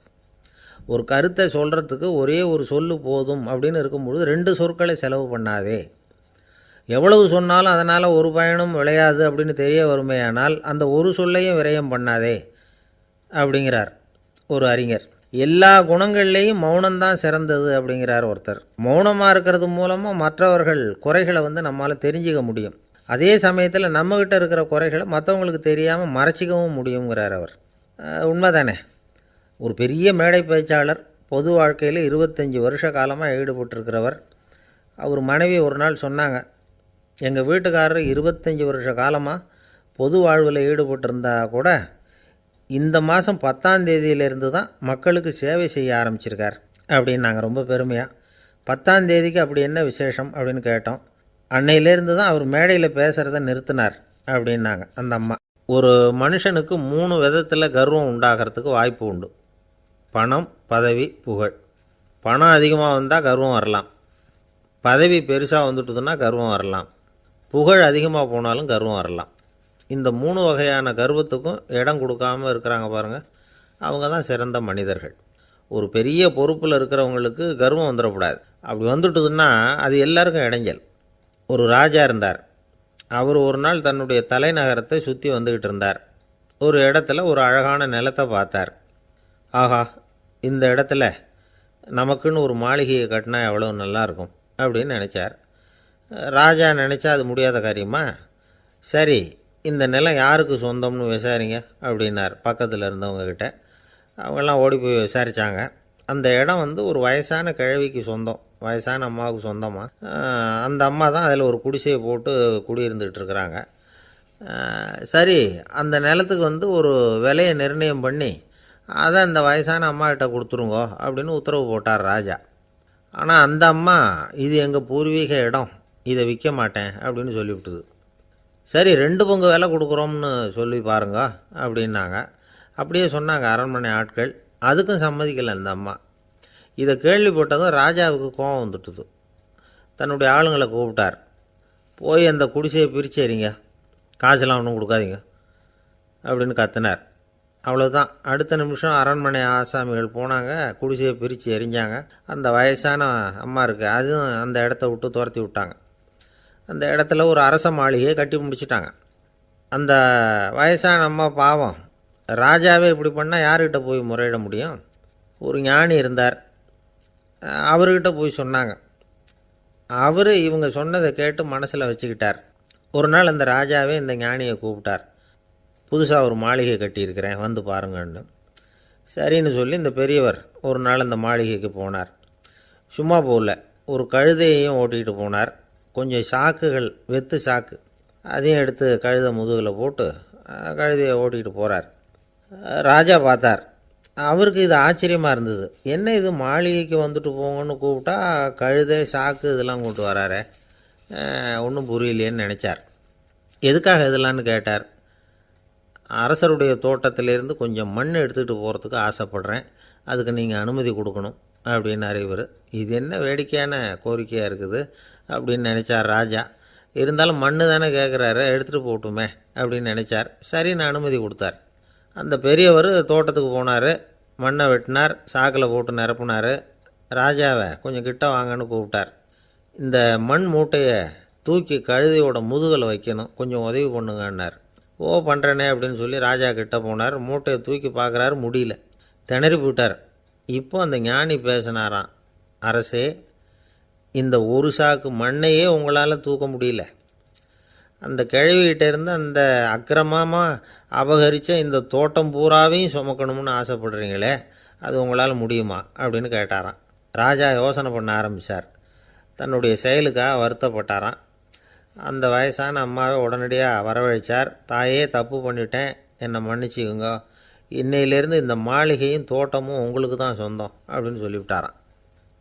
ஒரு கருத்தை சொல்கிறதுக்கு ஒரே ஒரு சொல்லு போதும் அப்படின்னு இருக்கும்பொழுது 2 சொற்களை செலவு பண்ணாதே. எவ்வளவு சொன்னாலும் அதனால் ஒரு பயனும் விளையாது அப்படின்னு தெரிய வருமேயானால் அந்த ஒரு சொல்லையும் விரயம் பண்ணாதே அப்படிங்கிறார் ஒரு அறிஞர். எல்லா குணங்கள்லேயும் மௌனம்தான் சிறந்தது அப்படிங்கிறார் ஒருத்தர். மௌனமாக இருக்கிறது மூலமாக மற்றவர்கள் குறைகளை நம்மால் தெரிஞ்சிக்க முடியும். அதே சமயத்தில் நம்மக்கிட்ட இருக்கிற குறைகளை மற்றவங்களுக்கு தெரியாமல் மறைச்சிக்கவும் முடியுங்கிறார் அவர். உண்மைதானே? ஒரு பெரிய மேடை பேச்சாளர், பொது வாழ்க்கையில் 25 வருஷ காலமாக ஈடுபட்டிருக்கிறவர். அவர் மனைவி ஒரு நாள் சொன்னாங்க, எங்கள் வீட்டுக்காரர் 25 வருஷ காலமாக பொது வாழ்வில் ஈடுபட்டிருந்தா கூட இந்த மாதம் 10ஆம் தேதியிலேருந்து தான் மக்களுக்கு சேவை செய்ய ஆரம்பிச்சிருக்கார் அப்படின்னு நாங்கள் ரொம்ப பெருமையாக. 10ஆம் தேதிக்கு அப்படி என்ன விசேஷம் அப்படின்னு கேட்டோம். அன்னையிலேருந்து தான் அவர் மேடையில் பேசுகிறத நிறுத்தினார் அப்படின்னாங்க அந்த அம்மா. ஒரு மனுஷனுக்கு 3 விதத்தில் கர்வம் உண்டாகிறதுக்கு வாய்ப்பு உண்டு. பணம், பதவி, புகழ். பணம் அதிகமாக வந்தால் கர்வம் வரலாம். பதவி பெருசாக வந்துட்டுதுன்னா கர்வம் வரலாம். புகழ் அதிகமாக போனாலும் கர்வம் வரலாம். இந்த 3 வகையான கர்வத்துக்கும் இடம் கொடுக்காமல் இருக்கிறாங்க பாருங்கள், அவங்க தான் சிறந்த மனிதர்கள். ஒரு பெரிய பொறுப்பில் இருக்கிறவங்களுக்கு கர்வம் வந்துடக்கூடாது. அப்படி வந்துட்டுதுன்னா அது எல்லாருக்கும் இடைஞ்சல். ஒரு ராஜா இருந்தார். அவர் ஒரு நாள் தன்னுடைய தலைநகரத்தை சுற்றி வந்துக்கிட்டு இருந்தார். ஒரு இடத்துல ஒரு அழகான நிலத்தை பார்த்தார். ஆஹா, இந்த இடத்துல நமக்குன்னு ஒரு மாளிகையை கட்டினா எவ்வளோ நல்லாயிருக்கும் அப்படின்னு நினச்சார். ராஜா நினச்சா அது முடியாத காரியமா? சரி, இந்த நிலம் யாருக்கு சொந்தம்னு விசாரிங்க அப்படின்னார் பக்கத்தில் இருந்தவங்கக்கிட்ட. அவங்கெல்லாம் ஓடி போய் விசாரித்தாங்க. அந்த இடம் ஒரு வயசான கிழவிக்கு சொந்தம், வயசான அம்மாவுக்கு சொந்தமாக. அந்த அம்மா தான் அதில் ஒரு குடிசையை போட்டு குடியிருந்துகிட்டு இருக்கிறாங்க. சரி, அந்த நிலத்துக்கு ஒரு விலையை நிர்ணயம் பண்ணி அதை அந்த வயசான அம்மாக்கிட்ட கொடுத்துருங்கோ அப்படின்னு உத்தரவு போட்டார் ராஜா. ஆனால் அந்த அம்மா, இது எங்கள் பூர்வீக இடம், இதை விற்க மாட்டேன் அப்படின்னு சொல்லிவிட்டுது. சரி, 2 பங்கு விலை கொடுக்குறோம்னு சொல்லி பாருங்க அப்படின்னாங்க. அப்படியே சொன்னாங்க அரண்மனை ஆட்கள். அதுக்கும் சம்மதிக்கலை அந்த அம்மா. இதை கேள்விப்பட்டதும் ராஜாவுக்கு கோபம் வந்துட்டுது. தன்னுடைய ஆளுங்களை கூப்பிட்டார். போய் அந்த குடிசையை பிரித்து எறிங்க, காசெல்லாம் ஒன்றும் கொடுக்காதீங்க அப்படின்னு கத்தினார். அவ்வளோதான். அடுத்த நிமிஷம் அரண்மனை ஆசாமிகள் போனாங்க, குடிசையை பிரித்து எரிஞ்சாங்க. அந்த வயசான அம்மா இருக்குது, அதுவும் அந்த இடத்த விட்டு துரத்தி விட்டாங்க. அந்த இடத்துல ஒரு அரச மாளிகையை கட்டி முடிச்சிட்டாங்க. அந்த வயசான அம்மா பாவம், ராஜாவே இப்படி பண்ணால் யார்கிட்ட போய் முறையிட முடியும்? ஒரு ஞானி இருந்தார், அவர்கிட்ட போய் சொன்னாங்க. அவர் இவங்க சொன்னதை கேட்டு மனசில் வச்சுக்கிட்டார். ஒரு நாள் அந்த ராஜாவே இந்த ஞானியை கூப்பிட்டார். புதுசாக ஒரு மாளிகை கட்டியிருக்கிறேன், வந்து பாருங்கன்னு. சரின்னு சொல்லி இந்த பெரியவர் ஒரு நாள் அந்த மாளிகைக்கு போனார். சும்மா போகல, ஒரு கழுதையையும் ஓட்டிகிட்டு போனார். கொஞ்சம் சாக்குகள், வெத்து சாக்கு, அதையும் எடுத்து கழுதை முதுகில் போட்டு கழுதையை ஓட்டிகிட்டு போகிறார். ராஜா பார்த்தார். அவருக்கு இது ஆச்சரியமாக இருந்தது. என்ன இது, மாளிகைக்கு வந்துட்டு போங்கன்னு கூப்பிட்டா கழுதை சாக்கு இதெல்லாம் கூப்பிட்டு வராரே, ஒன்றும் புரியலையேன்னு நினச்சார். எதுக்காக இதெல்லாம்னு கேட்டார். அரசருடைய தோட்டத்திலேருந்து கொஞ்சம் மண் எடுத்துகிட்டு போகிறதுக்கு ஆசைப்படுறேன், அதுக்கு நீங்கள் அனுமதி கொடுக்கணும் அப்படின்னாரு இவர். இது என்ன வேடிக்கையான கோரிக்கையாக இருக்குது அப்படின்னு நினச்சார் ராஜா. இருந்தாலும் மண்ணு தானே கேட்குறாரு, எடுத்துகிட்டு போட்டுமே அப்படின்னு நினச்சார். சரின்னு அனுமதி கொடுத்தார். அந்த பெரியவர் தோட்டத்துக்கு போனார், மண்ணை வெட்டினார், சாக்கில் போட்டு நிரப்புனார். ராஜாவை கொஞ்சம் கிட்ட வாங்கன்னு கூப்பிட்டார். இந்த மண் மூட்டையை தூக்கி கழுதையோட முதுகில் வைக்கணும், கொஞ்சம் உதவி பண்ணுங்கன்னார். ஓ, பண்ணுறேனே அப்படின்னு சொல்லி ராஜா கிட்ட போனார். மூட்டையை தூக்கி பார்க்குறாரு, முடியல, திணறி போட்டார். இப்போ அந்த ஞானி பேசினாராம். அரசே, இந்த ஒரு சாக்கு மண்ணையே உங்களால் தூக்க முடியல, அந்த கிழவிகிட்ட இருந்து அந்த அக்கிரமமாக அபகரித்த இந்த தோட்டம் பூராவையும் சுமக்கணும்னு ஆசைப்படுறீங்களே, அது உங்களால் முடியுமா அப்படின்னு கேட்டாராம். ராஜா யோசனை பண்ண ஆரம்பித்தார். தன்னுடைய செயலுக்காக வருத்தப்பட்டாராம். அந்த வயசான அம்மாவை உடனடியாக வரவழைச்சார். தாயே, தப்பு பண்ணிட்டேன், என்னை மன்னிச்சுக்குங்க, இன்னையிலேருந்து இந்த மாளிகையும் தோட்டமும் உங்களுக்கு தான் சொந்தம் அப்படின்னு சொல்லிவிட்டாராம்.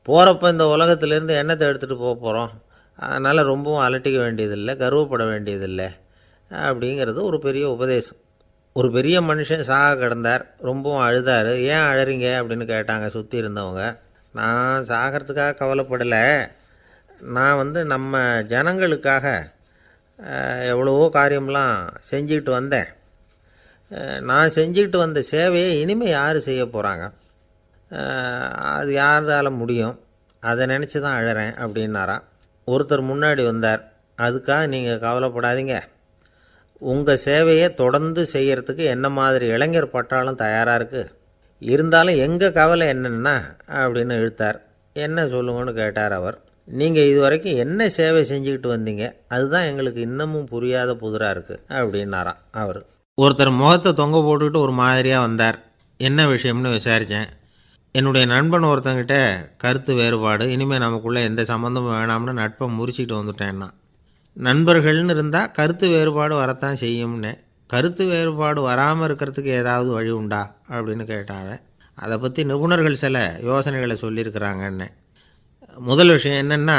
போகிறப்ப இந்த உலகத்திலேருந்து என்னத்தை எடுத்துகிட்டு போக போகிறோம், அதனால் ரொம்பவும் அலட்டிக்க வேண்டியதில்லை, கர்வப்பட வேண்டியதில்லை அப்படிங்கிறது ஒரு பெரிய உபதேசம். ஒரு பெரிய மனுஷன் சாக கிடந்தார், ரொம்பவும் அழுதார். ஏன் அழறீங்க அப்படின்னு கேட்டாங்க சுற்றி இருந்தவங்க. நான் சாகிறதுக்காக கவலைப்படலை, நான் நம்ம ஜனங்களுக்காக எவ்வளவோ காரியம்லாம் செஞ்சுக்கிட்டு வந்தேன். நான் செஞ்சுக்கிட்டு வந்த சேவையை இனிமேல் யார் செய்ய போகிறாங்க, அது யாரால் முடியும், அதை நினச்சி தான் அழறேன் அப்படின்னாராம். ஒருத்தர் முன்னாடி வந்தார். அதுக்காக நீங்கள் கவலைப்படாதீங்க, உங்கள் சேவையை தொடர்ந்து செய்கிறதுக்கு என்ன மாதிரி இளைஞர் பட்டாலும் தயாராக இருக்குது, இருந்தாலும் எங்கள் கவலை என்னென்னா அப்படின்னு இழுத்தார். என்ன சொல்லுங்கன்னு கேட்டார் அவர். நீங்கள் இது வரைக்கும் என்ன சேவை செஞ்சுக்கிட்டு வந்தீங்க, அதுதான் எங்களுக்கு இன்னமும் புரியாத புதிராக இருக்குது அப்படின்னாராம் அவர். ஒருத்தர் முகத்தை தொங்க போட்டுக்கிட்டு ஒரு மாதிரியாக வந்தார். என்ன விஷயம்னு விசாரித்தேன். என்னுடைய நண்பன் ஒருத்தங்கிட்ட கருத்து வேறுபாடு, இனிமேல் நமக்குள்ளே எந்த சம்மந்தமும் வேணாம்னு நட்பை முறிச்சிட்டு வந்துட்டேன்னா. நண்பர்கள்னு இருந்தால் கருத்து வேறுபாடு வரத்தான் செய்யும்னு. கருத்து வேறுபாடு வராமல் இருக்கிறதுக்கு ஏதாவது வழி உண்டா அப்படின்னு கேட்டாங்க. அதை பற்றி நிபுணர்கள் சில யோசனைகளை சொல்லியிருக்கிறாங்கன்னு. முதல் விஷயம் என்னென்னா,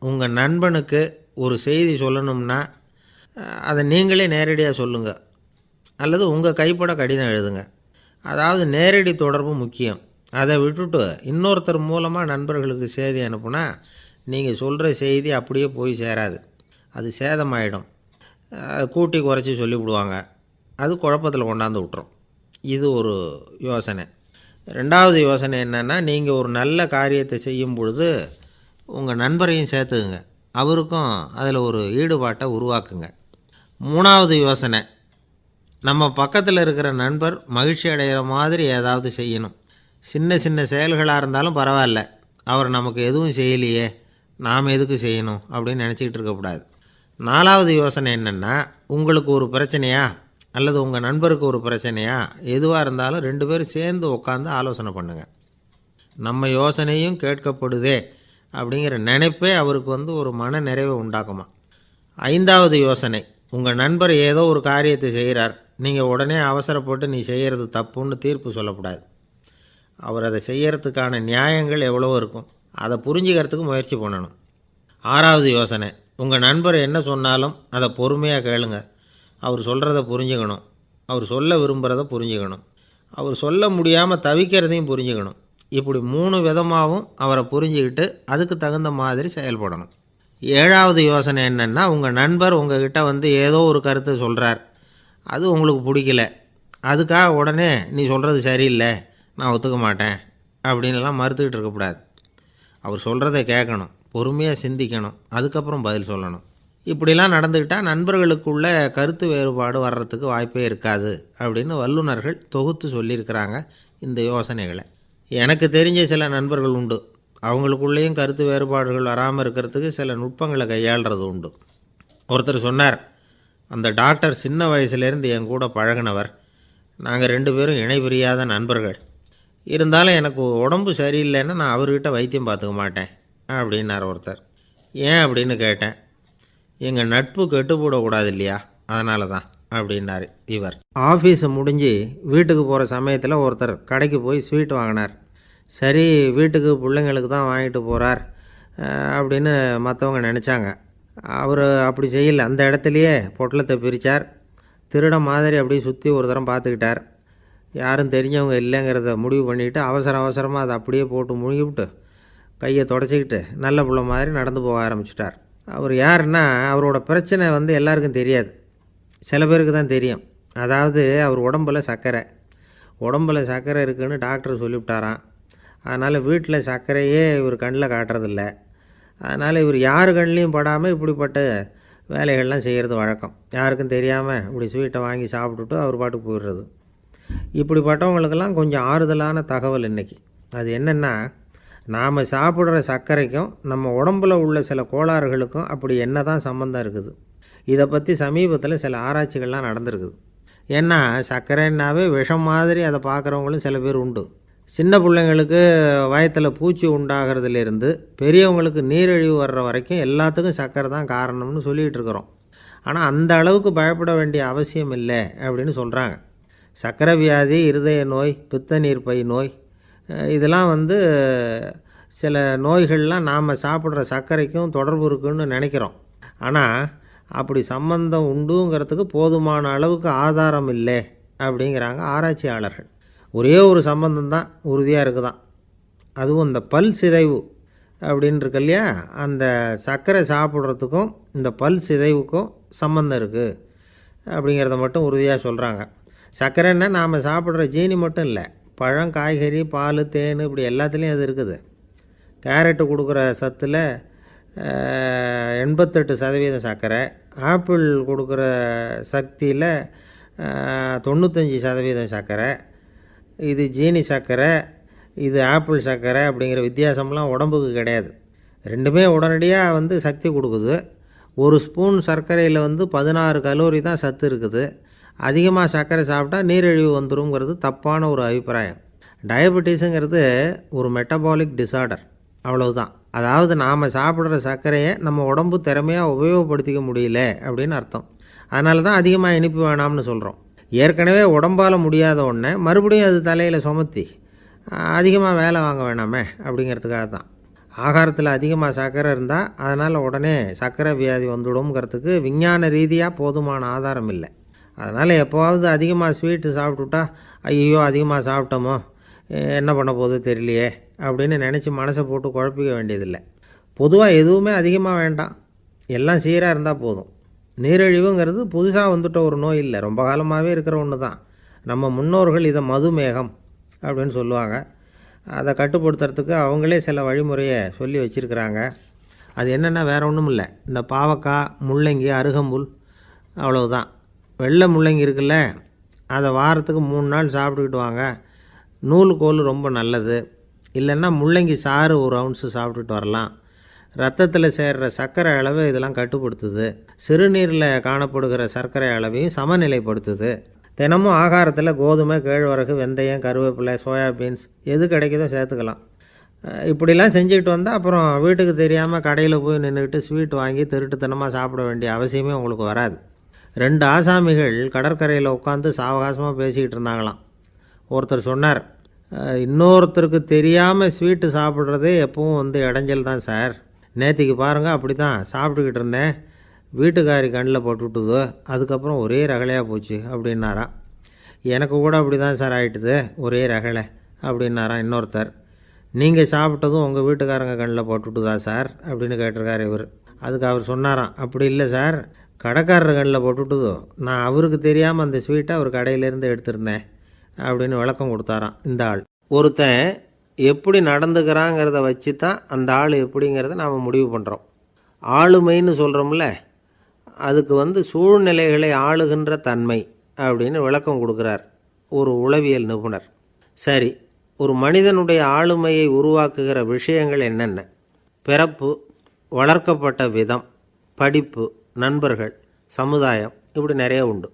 உங்கள் நண்பனுக்கு ஒரு செய்தி சொல்லணும்னா அதை நீங்களே நேரடியாக சொல்லுங்கள், அல்லது உங்கள் கைப்பட கடிதம் எழுதுங்க. அதாவது நேரடி தொடர்பு முக்கியம். அதை விட்டுட்டு இன்னொருத்தர் மூலமாக நண்பர்களுக்கு செய்தி அனுப்புனா நீங்கள் சொல்கிற செய்தி அப்படியே போய் சேராது, அது சேதமாயிடும். கூட்டி குறைச்சி சொல்லிவிடுவாங்க, அது குழப்பத்தில் கொண்டாந்து விட்டுரும். இது ஒரு யோசனை. ரெண்டாவது யோசனை என்னென்னா, நீங்கள் ஒரு நல்ல காரியத்தை செய்யும் பொழுது உங்கள் நண்பரையும் சேர்த்துக்குங்க, அவருக்கும் அதில் ஒரு ஈடுபாட்டை உருவாக்குங்க. மூணாவது யோசனை, நம்ம பக்கத்தில் இருக்கிற நண்பர் மகிழ்ச்சி அடைகிற மாதிரி ஏதாவது செய்யணும். சின்ன சின்ன செயல்களாக இருந்தாலும் பரவாயில்ல, அவர் நமக்கு எதுவும் செய்யலையே, நாம் எதுக்கு செய்யணும் அப்படின்னு நினச்சிக்கிட்டு இருக்கக்கூடாது. நாலாவது யோசனை என்னென்னா, உங்களுக்கு ஒரு பிரச்சனையா அல்லது உங்கள் நண்பருக்கு ஒரு பிரச்சனையா, எதுவாக இருந்தாலும் 2 பேரும் சேர்ந்து உட்காந்து ஆலோசனை பண்ணுங்கள். நம்ம யோசனையும் கேட்கப்படுதே அப்படிங்கிற நினைப்பே அவருக்கு ஒரு மன நிறைவை உண்டாக்குமா. 5வது யோசனை, உங்கள் நண்பர் ஏதோ ஒரு காரியத்தை செய்கிறார், நீங்கள் உடனே அவசரப்பட்டு நீ செய்கிறது தப்புன்னு தீர்ப்பு சொல்லக்கூடாது. அவர் அதை செய்கிறதுக்கான நியாயங்கள் எவ்வளோ இருக்கும், அதை புரிஞ்சுக்கிறதுக்கு முயற்சி பண்ணணும். 6வது யோசனை, உங்கள் நண்பர் என்ன சொன்னாலும் அதை பொறுமையாக கேளுங்க. அவர் சொல்கிறத புரிஞ்சுக்கணும், அவர் சொல்ல விரும்புகிறத புரிஞ்சுக்கணும், அவர் சொல்ல முடியாமல் தவிக்கிறதையும் புரிஞ்சுக்கணும். இப்படி 3 விதமாகவும் அவரை புரிஞ்சுக்கிட்டு அதுக்கு தகுந்த மாதிரி செயல்படணும். 7வது யோசனை என்னென்னா, உங்கள் நண்பர் உங்ககிட்ட ஏதோ ஒரு கருத்தை சொல்கிறார், அது உங்களுக்கு பிடிக்கல, அதுக்காக உடனே நீ சொல்கிறது சரியில்லை, நான் ஒத்துக்க மாட்டேன் அப்படின்லாம் மறுத்துக்கிட்டு இருக்கக்கூடாது. அவர் சொல்கிறத கேட்கணும், பொறுமையாக சிந்திக்கணும், அதுக்கப்புறம் பதில் சொல்லணும். இப்படிலாம் நடந்துக்கிட்டால் நண்பர்களுக்குள்ள கருத்து வேறுபாடு வர்றதுக்கு வாய்ப்பே இருக்காது அப்படின்னு வல்லுநர்கள் தொகுத்து சொல்லியிருக்கிறாங்க இந்த யோசனைகளை. எனக்கு தெரிஞ்ச சில நண்பர்கள் உண்டு, அவங்களுக்குள்ளேயும் கருத்து வேறுபாடுகள் வராமல் இருக்கிறதுக்கு சில நுட்பங்களை கையாளுறது உண்டு. ஒருத்தர் சொன்னார், அந்த டாக்டர் சின்ன வயசுலேருந்து என் கூட பழகினவர், நாங்கள் 2 பேரும் இணை பிரியாத நண்பர்கள், இருந்தாலும் எனக்கு உடம்பு சரியில்லைன்னா நான் அவர்கிட்ட வைத்தியம் பார்த்துக்க மாட்டேன் அப்படின்னார் ஒருத்தர். ஏன் அப்படின்னு கேட்டேன். எங்கள் நட்பு கெட்டுப்போடக்கூடாது இல்லையா, அதனால தான் அப்படின்னார் இவர். ஆஃபீஸை முடிஞ்சு வீட்டுக்கு போகிற சமயத்தில் ஒருத்தர் கடைக்கு போய் ஸ்வீட் வாங்கினார். சரி, வீட்டுக்கு பிள்ளைங்களுக்கு தான் வாங்கிட்டு போகிறார் அப்படின்னு மற்றவங்க நினச்சாங்க. அவர் அப்படி செய்யலை. அந்த இடத்துலையே பொட்டலத்தை பிரித்தார். திருட மாதிரி அப்படியே சுற்றி ஒரு தரம் பார்த்துக்கிட்டார். யாரும் தெரிஞ்சவங்க இல்லைங்கிறத முடிவு பண்ணிவிட்டு அவசரமாக அதை அப்படியே போட்டு முழுங்கிவிட்டு கையை தொடச்சிக்கிட்டு நல்ல பிள்ளை மாதிரி நடந்து போக ஆரம்பிச்சிட்டார். அவர் யாருன்னா, அவரோட பிரச்சனை எல்லாருக்கும் தெரியாது, சில பேருக்கு தான் தெரியும். அதாவது அவர் உடம்பில் சர்க்கரை இருக்குதுன்னு டாக்டர் சொல்லிவிட்டாராம். அதனால் வீட்டில் சர்க்கரையே இவர் கண்ணில் காட்டுறதில்ல. அதனால் இவர் யார் கண்ணிலையும் படாமல் இப்படிப்பட்ட வேலைகள்லாம் செய்கிறது வழக்கம். யாருக்கும் தெரியாமல் இப்படி ஸ்வீட்டை வாங்கி சாப்பிட்டுட்டு அவர் பாட்டுக்கு போயிடுறது. இப்படிப்பட்டவங்களுக்கெல்லாம் கொஞ்சம் ஆறுதலான தகவல் இன்றைக்கி. அது என்னென்னா, நாம் சாப்பிட்ற சர்க்கரைக்கும் நம்ம உடம்பில் உள்ள சில கோளாறுகளுக்கும் அப்படி என்ன தான் சம்மந்தம் இருக்குது. இதை பற்றி சமீபத்தில் சில ஆராய்ச்சிகள்லாம் நடந்திருக்குது. ஏன்னா சர்க்கரைன்னாவே விஷம் மாதிரி அதை பார்க்குறவங்களும் சில பேர் உண்டு. சின்ன பிள்ளைங்களுக்கு வயத்தில் பூச்சி உண்டாகிறதுலேருந்து பெரியவங்களுக்கு நீரிழிவு வர்ற வரைக்கும் எல்லாத்துக்கும் சர்க்கரை தான் காரணம்னு சொல்லிகிட்டு இருக்கிறோம். ஆனால் அந்த அளவுக்கு பயப்பட வேண்டிய அவசியம் இல்லை அப்படின்னு சொல்கிறாங்க. சர்க்கரை வியாதி, இருதய நோய், பித்த நீர்ப்பை நோய், இதெல்லாம் சில நோய்கள்லாம் நாம் சாப்பிட்ற சர்க்கரைக்கும் தொடர்பு இருக்குன்னு நினைக்கிறோம். ஆனால் அப்படி சம்பந்தம் உண்டுங்கிறதுக்கு போதுமான அளவுக்கு ஆதாரம் இல்லை அப்படிங்கிறாங்க ஆராய்ச்சியாளர்கள். ஒரே ஒரு சம்பந்தம் தான் உறுதியாக இருக்குதான். அதுவும் இந்த பல் சிதைவு அப்படின்னு இருக்கு இல்லையா, அந்த சர்க்கரை சாப்பிட்றதுக்கும் இந்த பல் சிதைவுக்கும் சம்பந்தம் இருக்குது அப்படிங்கிறத மட்டும் உறுதியாக சொல்கிறாங்க. சர்க்கரைன்னா நாம் சாப்பிட்ற ஜீனி மட்டும் இல்லை, பழம், காய்கறி, பால், தேன், இப்படி எல்லாத்துலேயும் அது இருக்குது. கேரட்டு கொடுக்குற சத்தில் 88% சர்க்கரை, ஆப்பிள் கொடுக்குற சக்தியில் 95% சர்க்கரை. இது ஜீனி சர்க்கரை, இது ஆப்பிள் சர்க்கரை அப்படிங்கிற வித்தியாசம்லாம் உடம்புக்கு கிடையாது. ரெண்டுமே உடனடியாக சக்தி கொடுக்குது. ஒரு ஸ்பூன் சர்க்கரையில் 16 கலோரி தான் சத்து இருக்குது. அதிகமாக சர்க்கரை சாப்பிட்டா நீரிழிவு வந்துருங்கிறது தப்பான ஒரு அபிப்பிராயம். டயபெட்டிஸுங்கிறது ஒரு மெட்டபாலிக் டிஸார்டர், அவ்வளவுதான். அதாவது நாம் சாப்பிட்ற சர்க்கரையை நம்ம உடம்பு திறமையாக உபயோகப்படுத்திக்க முடியல அப்படின்னு அர்த்தம். அதனால தான் அதிகமாக இனிப்பு வேணாம்னு சொல்கிறோம். ஏற்கனவே உடம்பால் முடியாத ஒன்றை மறுபடியும் அது தலையில் சுமத்தி அதிகமாக வேலை வாங்க வேணாமே அப்படிங்கிறதுக்காக தான். ஆகாரத்தில் அதிகமாக சர்க்கரை இருந்தால் அதனால் உடனே சர்க்கரை வியாதி வந்துடும்ங்கிறதுக்கு விஞ்ஞான ரீதியாக போதுமான ஆதாரம் இல்லை. அதனால் எப்போவாவது அதிகமாக ஸ்வீட்டு சாப்பிட்டுட்டா ஐயோ அதிகமாக சாப்பிட்டோமோ என்ன பண்ண போகுது தெரியலையே அப்படின்னு நினச்சி மனசை போட்டு குழப்பிக்க வேண்டியதில்லை. பொதுவாக எதுவுமே அதிகமாக வேண்டாம், எல்லாம் சீராக இருந்தால் போதும். நீரிழிவுங்கிறது புதுசாக வந்துட்ட ஒரு நோய் இல்லை, ரொம்ப காலமாகவே இருக்கிற ஒன்று தான். நம்ம முன்னோர்கள் இதை மதுமேகம் அப்படின்னு சொல்லுவாங்க. அதை கட்டுப்படுத்துறதுக்கு அவங்களே சில வழிமுறையை சொல்லி வச்சுருக்கிறாங்க. அது என்னென்னா வேறு ஒன்றும் இல்லை, இந்த பாவக்காய், முள்ளங்கி, அருகம்புல், அவ்வளவுதான். வெள்ளை முள்ளங்கி இருக்குல்ல, அதை வாரத்துக்கு 3 நாள் சாப்பிட்டுக்கிட்டு வாங்க. நூலுக்கோல் ரொம்ப நல்லது. இல்லைன்னா முள்ளங்கி சாறு 1 ounce சாப்பிட்டுட்டு வரலாம். ரத்தத்தில் சேர்கிற சர்க்கரை அளவை இதெல்லாம் கட்டுப்படுத்துது. சிறுநீரில் காணப்படுகிற சர்க்கரை அளவையும் சமநிலைப்படுத்துது. தினமும் ஆகாரத்தில் கோதுமை, கேழ்வரகு, வெந்தயம், கருவேப்பிலை, சோயாபீன்ஸ் எது கிடைக்குதோ சேர்த்துக்கலாம். இப்படிலாம் செஞ்சுக்கிட்டு வந்தால் அப்புறம் வீட்டுக்கு தெரியாமல் கடையில் போய் நின்றுக்கிட்டு ஸ்வீட் வாங்கி திருட்டுத்தனமாக சாப்பிட வேண்டிய அவசியமே உங்களுக்கு வராது. 2 ஆசாமிகள் கடற்கரையில் உட்காந்து சாவகாசமாக பேசிக்கிட்டு இருந்தாங்களாம். ஒருத்தர் சொன்னார், இன்னொருத்தருக்கு தெரியாமல் ஸ்வீட்டு சாப்பிட்றதே எப்பவும் இடைஞ்சல் தான் சார். நேற்றுக்கு பாருங்கள் அப்படி தான் சாப்பிட்டுக்கிட்டு இருந்தேன், வீட்டுக்காரி கண்ணில் போட்டுவிட்டுது, அதுக்கப்புறம் ஒரே ரகலையாக போச்சு அப்படின்னாராம். எனக்கு கூட அப்படி தான் சார் ஆகிட்டுது, ஒரே ரகலை அப்படின்னாராம் இன்னொருத்தர். நீங்கள் சாப்பிட்டதும் உங்கள் வீட்டுக்காரங்க கண்ணில் போட்டுவிட்டுதா சார் அப்படின்னு கேட்டிருக்கார் இவர். அதுக்கு அவர் சொன்னாராம், அப்படி இல்லை சார், கடைக்காரர் கண்ணில் போட்டுவிட்டுதோ, நான் அவருக்கு தெரியாமல் அந்த ஸ்வீட்டை அவர் கடையிலேருந்து எடுத்திருந்தேன் அப்படின்னு விளக்கம் கொடுத்தாராம் இந்த ஆள். ஒருத்தன் எப்படி நடந்துக்கிறாங்கிறத வச்சு தான் அந்த ஆள் எப்படிங்கிறத நாம் முடிவு பண்ணுறோம். ஆளுமைன்னு சொல்கிறோம்ல, அதுக்கு சூழ்நிலைகளை ஆளுகின்ற தன்மை அப்படின்னு விளக்கம் கொடுக்குறார் ஒரு உளவியல் நிபுணர். சரி, ஒரு மனிதனுடைய ஆளுமையை உருவாக்குகிற விஷயங்கள் என்னென்ன? பிறப்பு, வளர்க்கப்பட்ட விதம், படிப்பு, நண்பர்கள், சமுதாயம், இப்படி நிறைய உண்டு.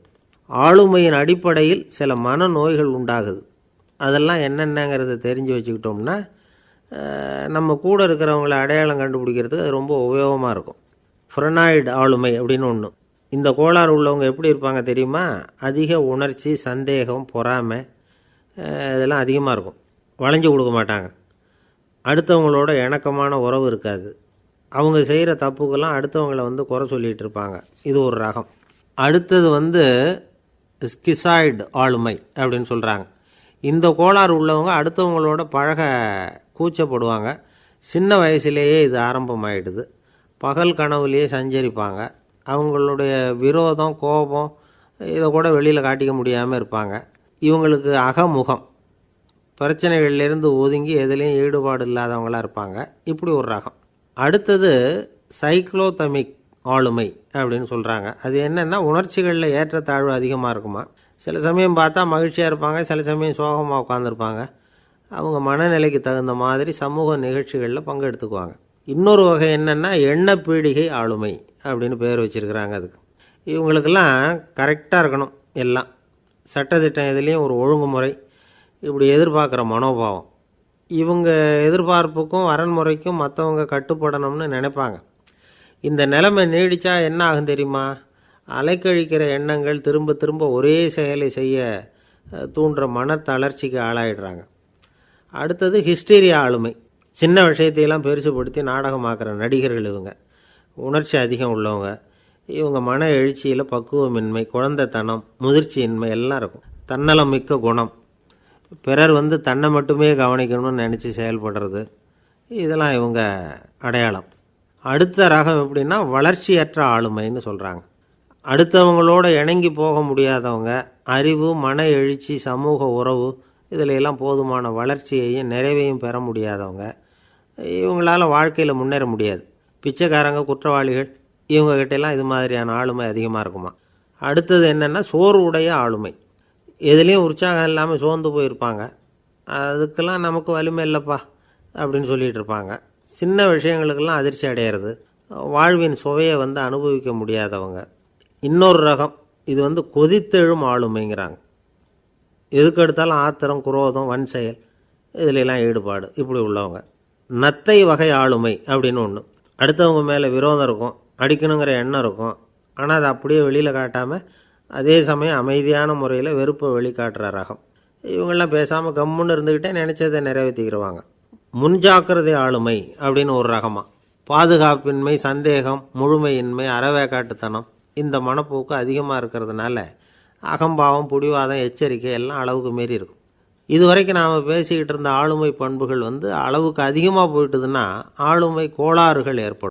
ஆளுமையின் அடிப்படையில் சில மனநோய்கள் உண்டாகுது. அதெல்லாம் என்னென்னங்கிறத தெரிஞ்சு வச்சுக்கிட்டோம்னா நம்ம கூட இருக்கிறவங்கள அடையாளம் கண்டுபிடிக்கிறதுக்கு அது ரொம்ப உபயோகமாக இருக்கும். ஃப்ரெனாய்டு ஆளுமை அப்படின்னு ஒன்று. இந்த கோளாறு உள்ளவங்க எப்படி இருப்பாங்க தெரியுமா? அதிக உணர்ச்சி, சந்தேகம், பொறாமை இதெல்லாம் அதிகமாக இருக்கும். வளைஞ்சு கொடுக்க மாட்டாங்க. அடுத்தவங்களோட இணக்கமான உறவு இருக்காது. அவங்க செய்கிற தப்புக்கெல்லாம் அடுத்தவங்களை குறை சொல்லிகிட்டு இருப்பாங்க. இது ஒரு ரகம். அடுத்தது ஸ்கிசாய்டு ஆளுமை அப்படின்னு சொல்கிறாங்க. இந்த கோளாறு உள்ளவங்க அடுத்தவங்களோட பழக கூச்சப்படுவாங்க. சின்ன வயசுலேயே இது ஆரம்பமாயிடுது. பகல் கனவுலேயே சஞ்சரிப்பாங்க. அவங்களுடைய விரோதம், கோபம் இதை கூட வெளியில் காட்டிக்க முடியாமல் இருப்பாங்க. இவங்களுக்கு அகமுகம், பிரச்சனைகள்லேருந்து ஒதுங்கி எதுலேயும் ஈடுபாடு இல்லாதவங்களாக இருப்பாங்க. இப்படி ஒரு ரகம். அடுத்தது சைக்ளோதமிக் ஆளுமை அப்படின்னு சொல்கிறாங்க. அது என்னென்னா உணர்ச்சிகளில் ஏற்றத்தாழ்வு அதிகமாக இருக்குமா. சில சமயம் பார்த்தா மகிழ்ச்சியாக இருப்பாங்க, சில சமயம் சோகமாக உட்காந்துருப்பாங்க. அவங்க மனநிலைக்கு தகுந்த மாதிரி சமூக நிகழ்ச்சிகளில் பங்கெடுத்துக்குவாங்க. இன்னொரு வகை என்னென்னா எண்ணப்பீடிகை ஆளுமை அப்படின்னு பேர் வச்சுருக்கிறாங்க. அதுக்கு இவங்களுக்கெல்லாம் கரெக்டாக இருக்கணும், எல்லாம் சட்டத்திட்டம் எதுலேயும் ஒரு ஒழுங்குமுறை, இப்படி எதிர்பார்க்குற மனோபாவம். இவங்க எதிர்பார்ப்புக்கும் வரன்முறைக்கும் மற்றவங்க கட்டுப்படணும்னு நினைப்பாங்க. இந்த நிலைமை நீடித்தா என்ன ஆகும் தெரியுமா? அலைக்கழிக்கிற எண்ணங்கள் திரும்ப திரும்ப ஒரே செயலை செய்ய தூண்டுற மன தளர்ச்சிக்கு ஆளாயிடுறாங்க. அடுத்தது ஹிஸ்டீரியா ஆளுமை. சின்ன விஷயத்தையெல்லாம் பெருசுப்படுத்தி நாடகமாக்குற நடிகர்கள் இவங்க. உணர்ச்சி அதிகம் உள்ளவங்க. இவங்க மன எழுச்சியில் பக்குவமின்மை, குழந்தைத்தனம், முதிர்ச்சியின்மை எல்லாம் இருக்கும். தன்னலம் மிக்க குணம், பிறர் தன்னை மட்டுமே கவனிக்கணும்னு நினச்சி செயல்படுறது, இதெல்லாம் இவங்க அடையாளம். அடுத்த ரகம் எப்படின்னா வளர்ச்சியற்ற ஆளுமைன்னு சொல்கிறாங்க. அடுத்தவங்களோட இணங்கி போக முடியாதவங்க, அறிவு, மன எழுச்சி, சமூக உறவு இதில் எல்லாம் போதுமான வளர்ச்சியையும் நிறைவையும் பெற முடியாதவங்க. இவங்களால் வாழ்க்கையில் முன்னேற முடியாது. பிச்சைக்காரங்க, குற்றவாளிகள் இவங்ககிட்டெல்லாம் இது மாதிரியான ஆளுமை அதிகமாக இருக்குமா. அடுத்தது என்னென்னா சோர்வுடைய ஆளுமை. எதுலேயும் உற்சாகம் இல்லாமல் சோர்ந்து போயிருப்பாங்க. அதுக்கெல்லாம் நமக்கு வலிமை இல்லைப்பா அப்படின்னு சொல்லிகிட்டு இருப்பாங்க. சின்ன விஷயங்களுக்கெல்லாம் அதிர்ச்சி அடையிறது, வாழ்வின் சுவையை அனுபவிக்க முடியாதவங்க. இன்னொரு ரகம் இது கொதித்தெழும் ஆளுமைங்கிறாங்க. எதுக்கு எடுத்தாலும் ஆத்திரம், குரோதம், வன் செயல் இதிலெல்லாம் ஈடுபாடு இப்படி உள்ளவங்க. நத்தை வகை ஆளுமை அப்படின்னு ஒன்று. அடுத்தவங்க மேலே விரோதம் இருக்கும், அடிக்கணுங்கிற எண்ணம் இருக்கும். ஆனால் அதை அப்படியே வெளியில் காட்டாமல் அதே சமயம் அமைதியான முறையில் வெறுப்பை வெளிக்காட்டுற ரகம். இவங்கெல்லாம் பேசாமல் கம்முன்னு இருந்துக்கிட்டே நினச்சதை நிறைவேற்றிக்கிடுவாங்க. முன்ஜாக்கிரதை ஆளுமை அப்படின்னு ஒரு ரகமாக. பாதுகாப்பின்மை, சந்தேகம், முழுமையின்மை, அறவேக்காட்டுத்தனம் இந்த மனப்போக்கு அதிகமாக இருக்கிறதுனால அகம்பாவம், புடிவாதம், எச்சரிக்கை எல்லாம் அளவுக்கு மீறி இருக்கும். இதுவரைக்கும் நாம் பேசிக்கிட்டு இருந்த ஆளுமை பண்புகள் அளவுக்கு அதிகமாக போயிட்டுதுன்னா ஆளுமை கோளாறுகள் ஏற்படும்.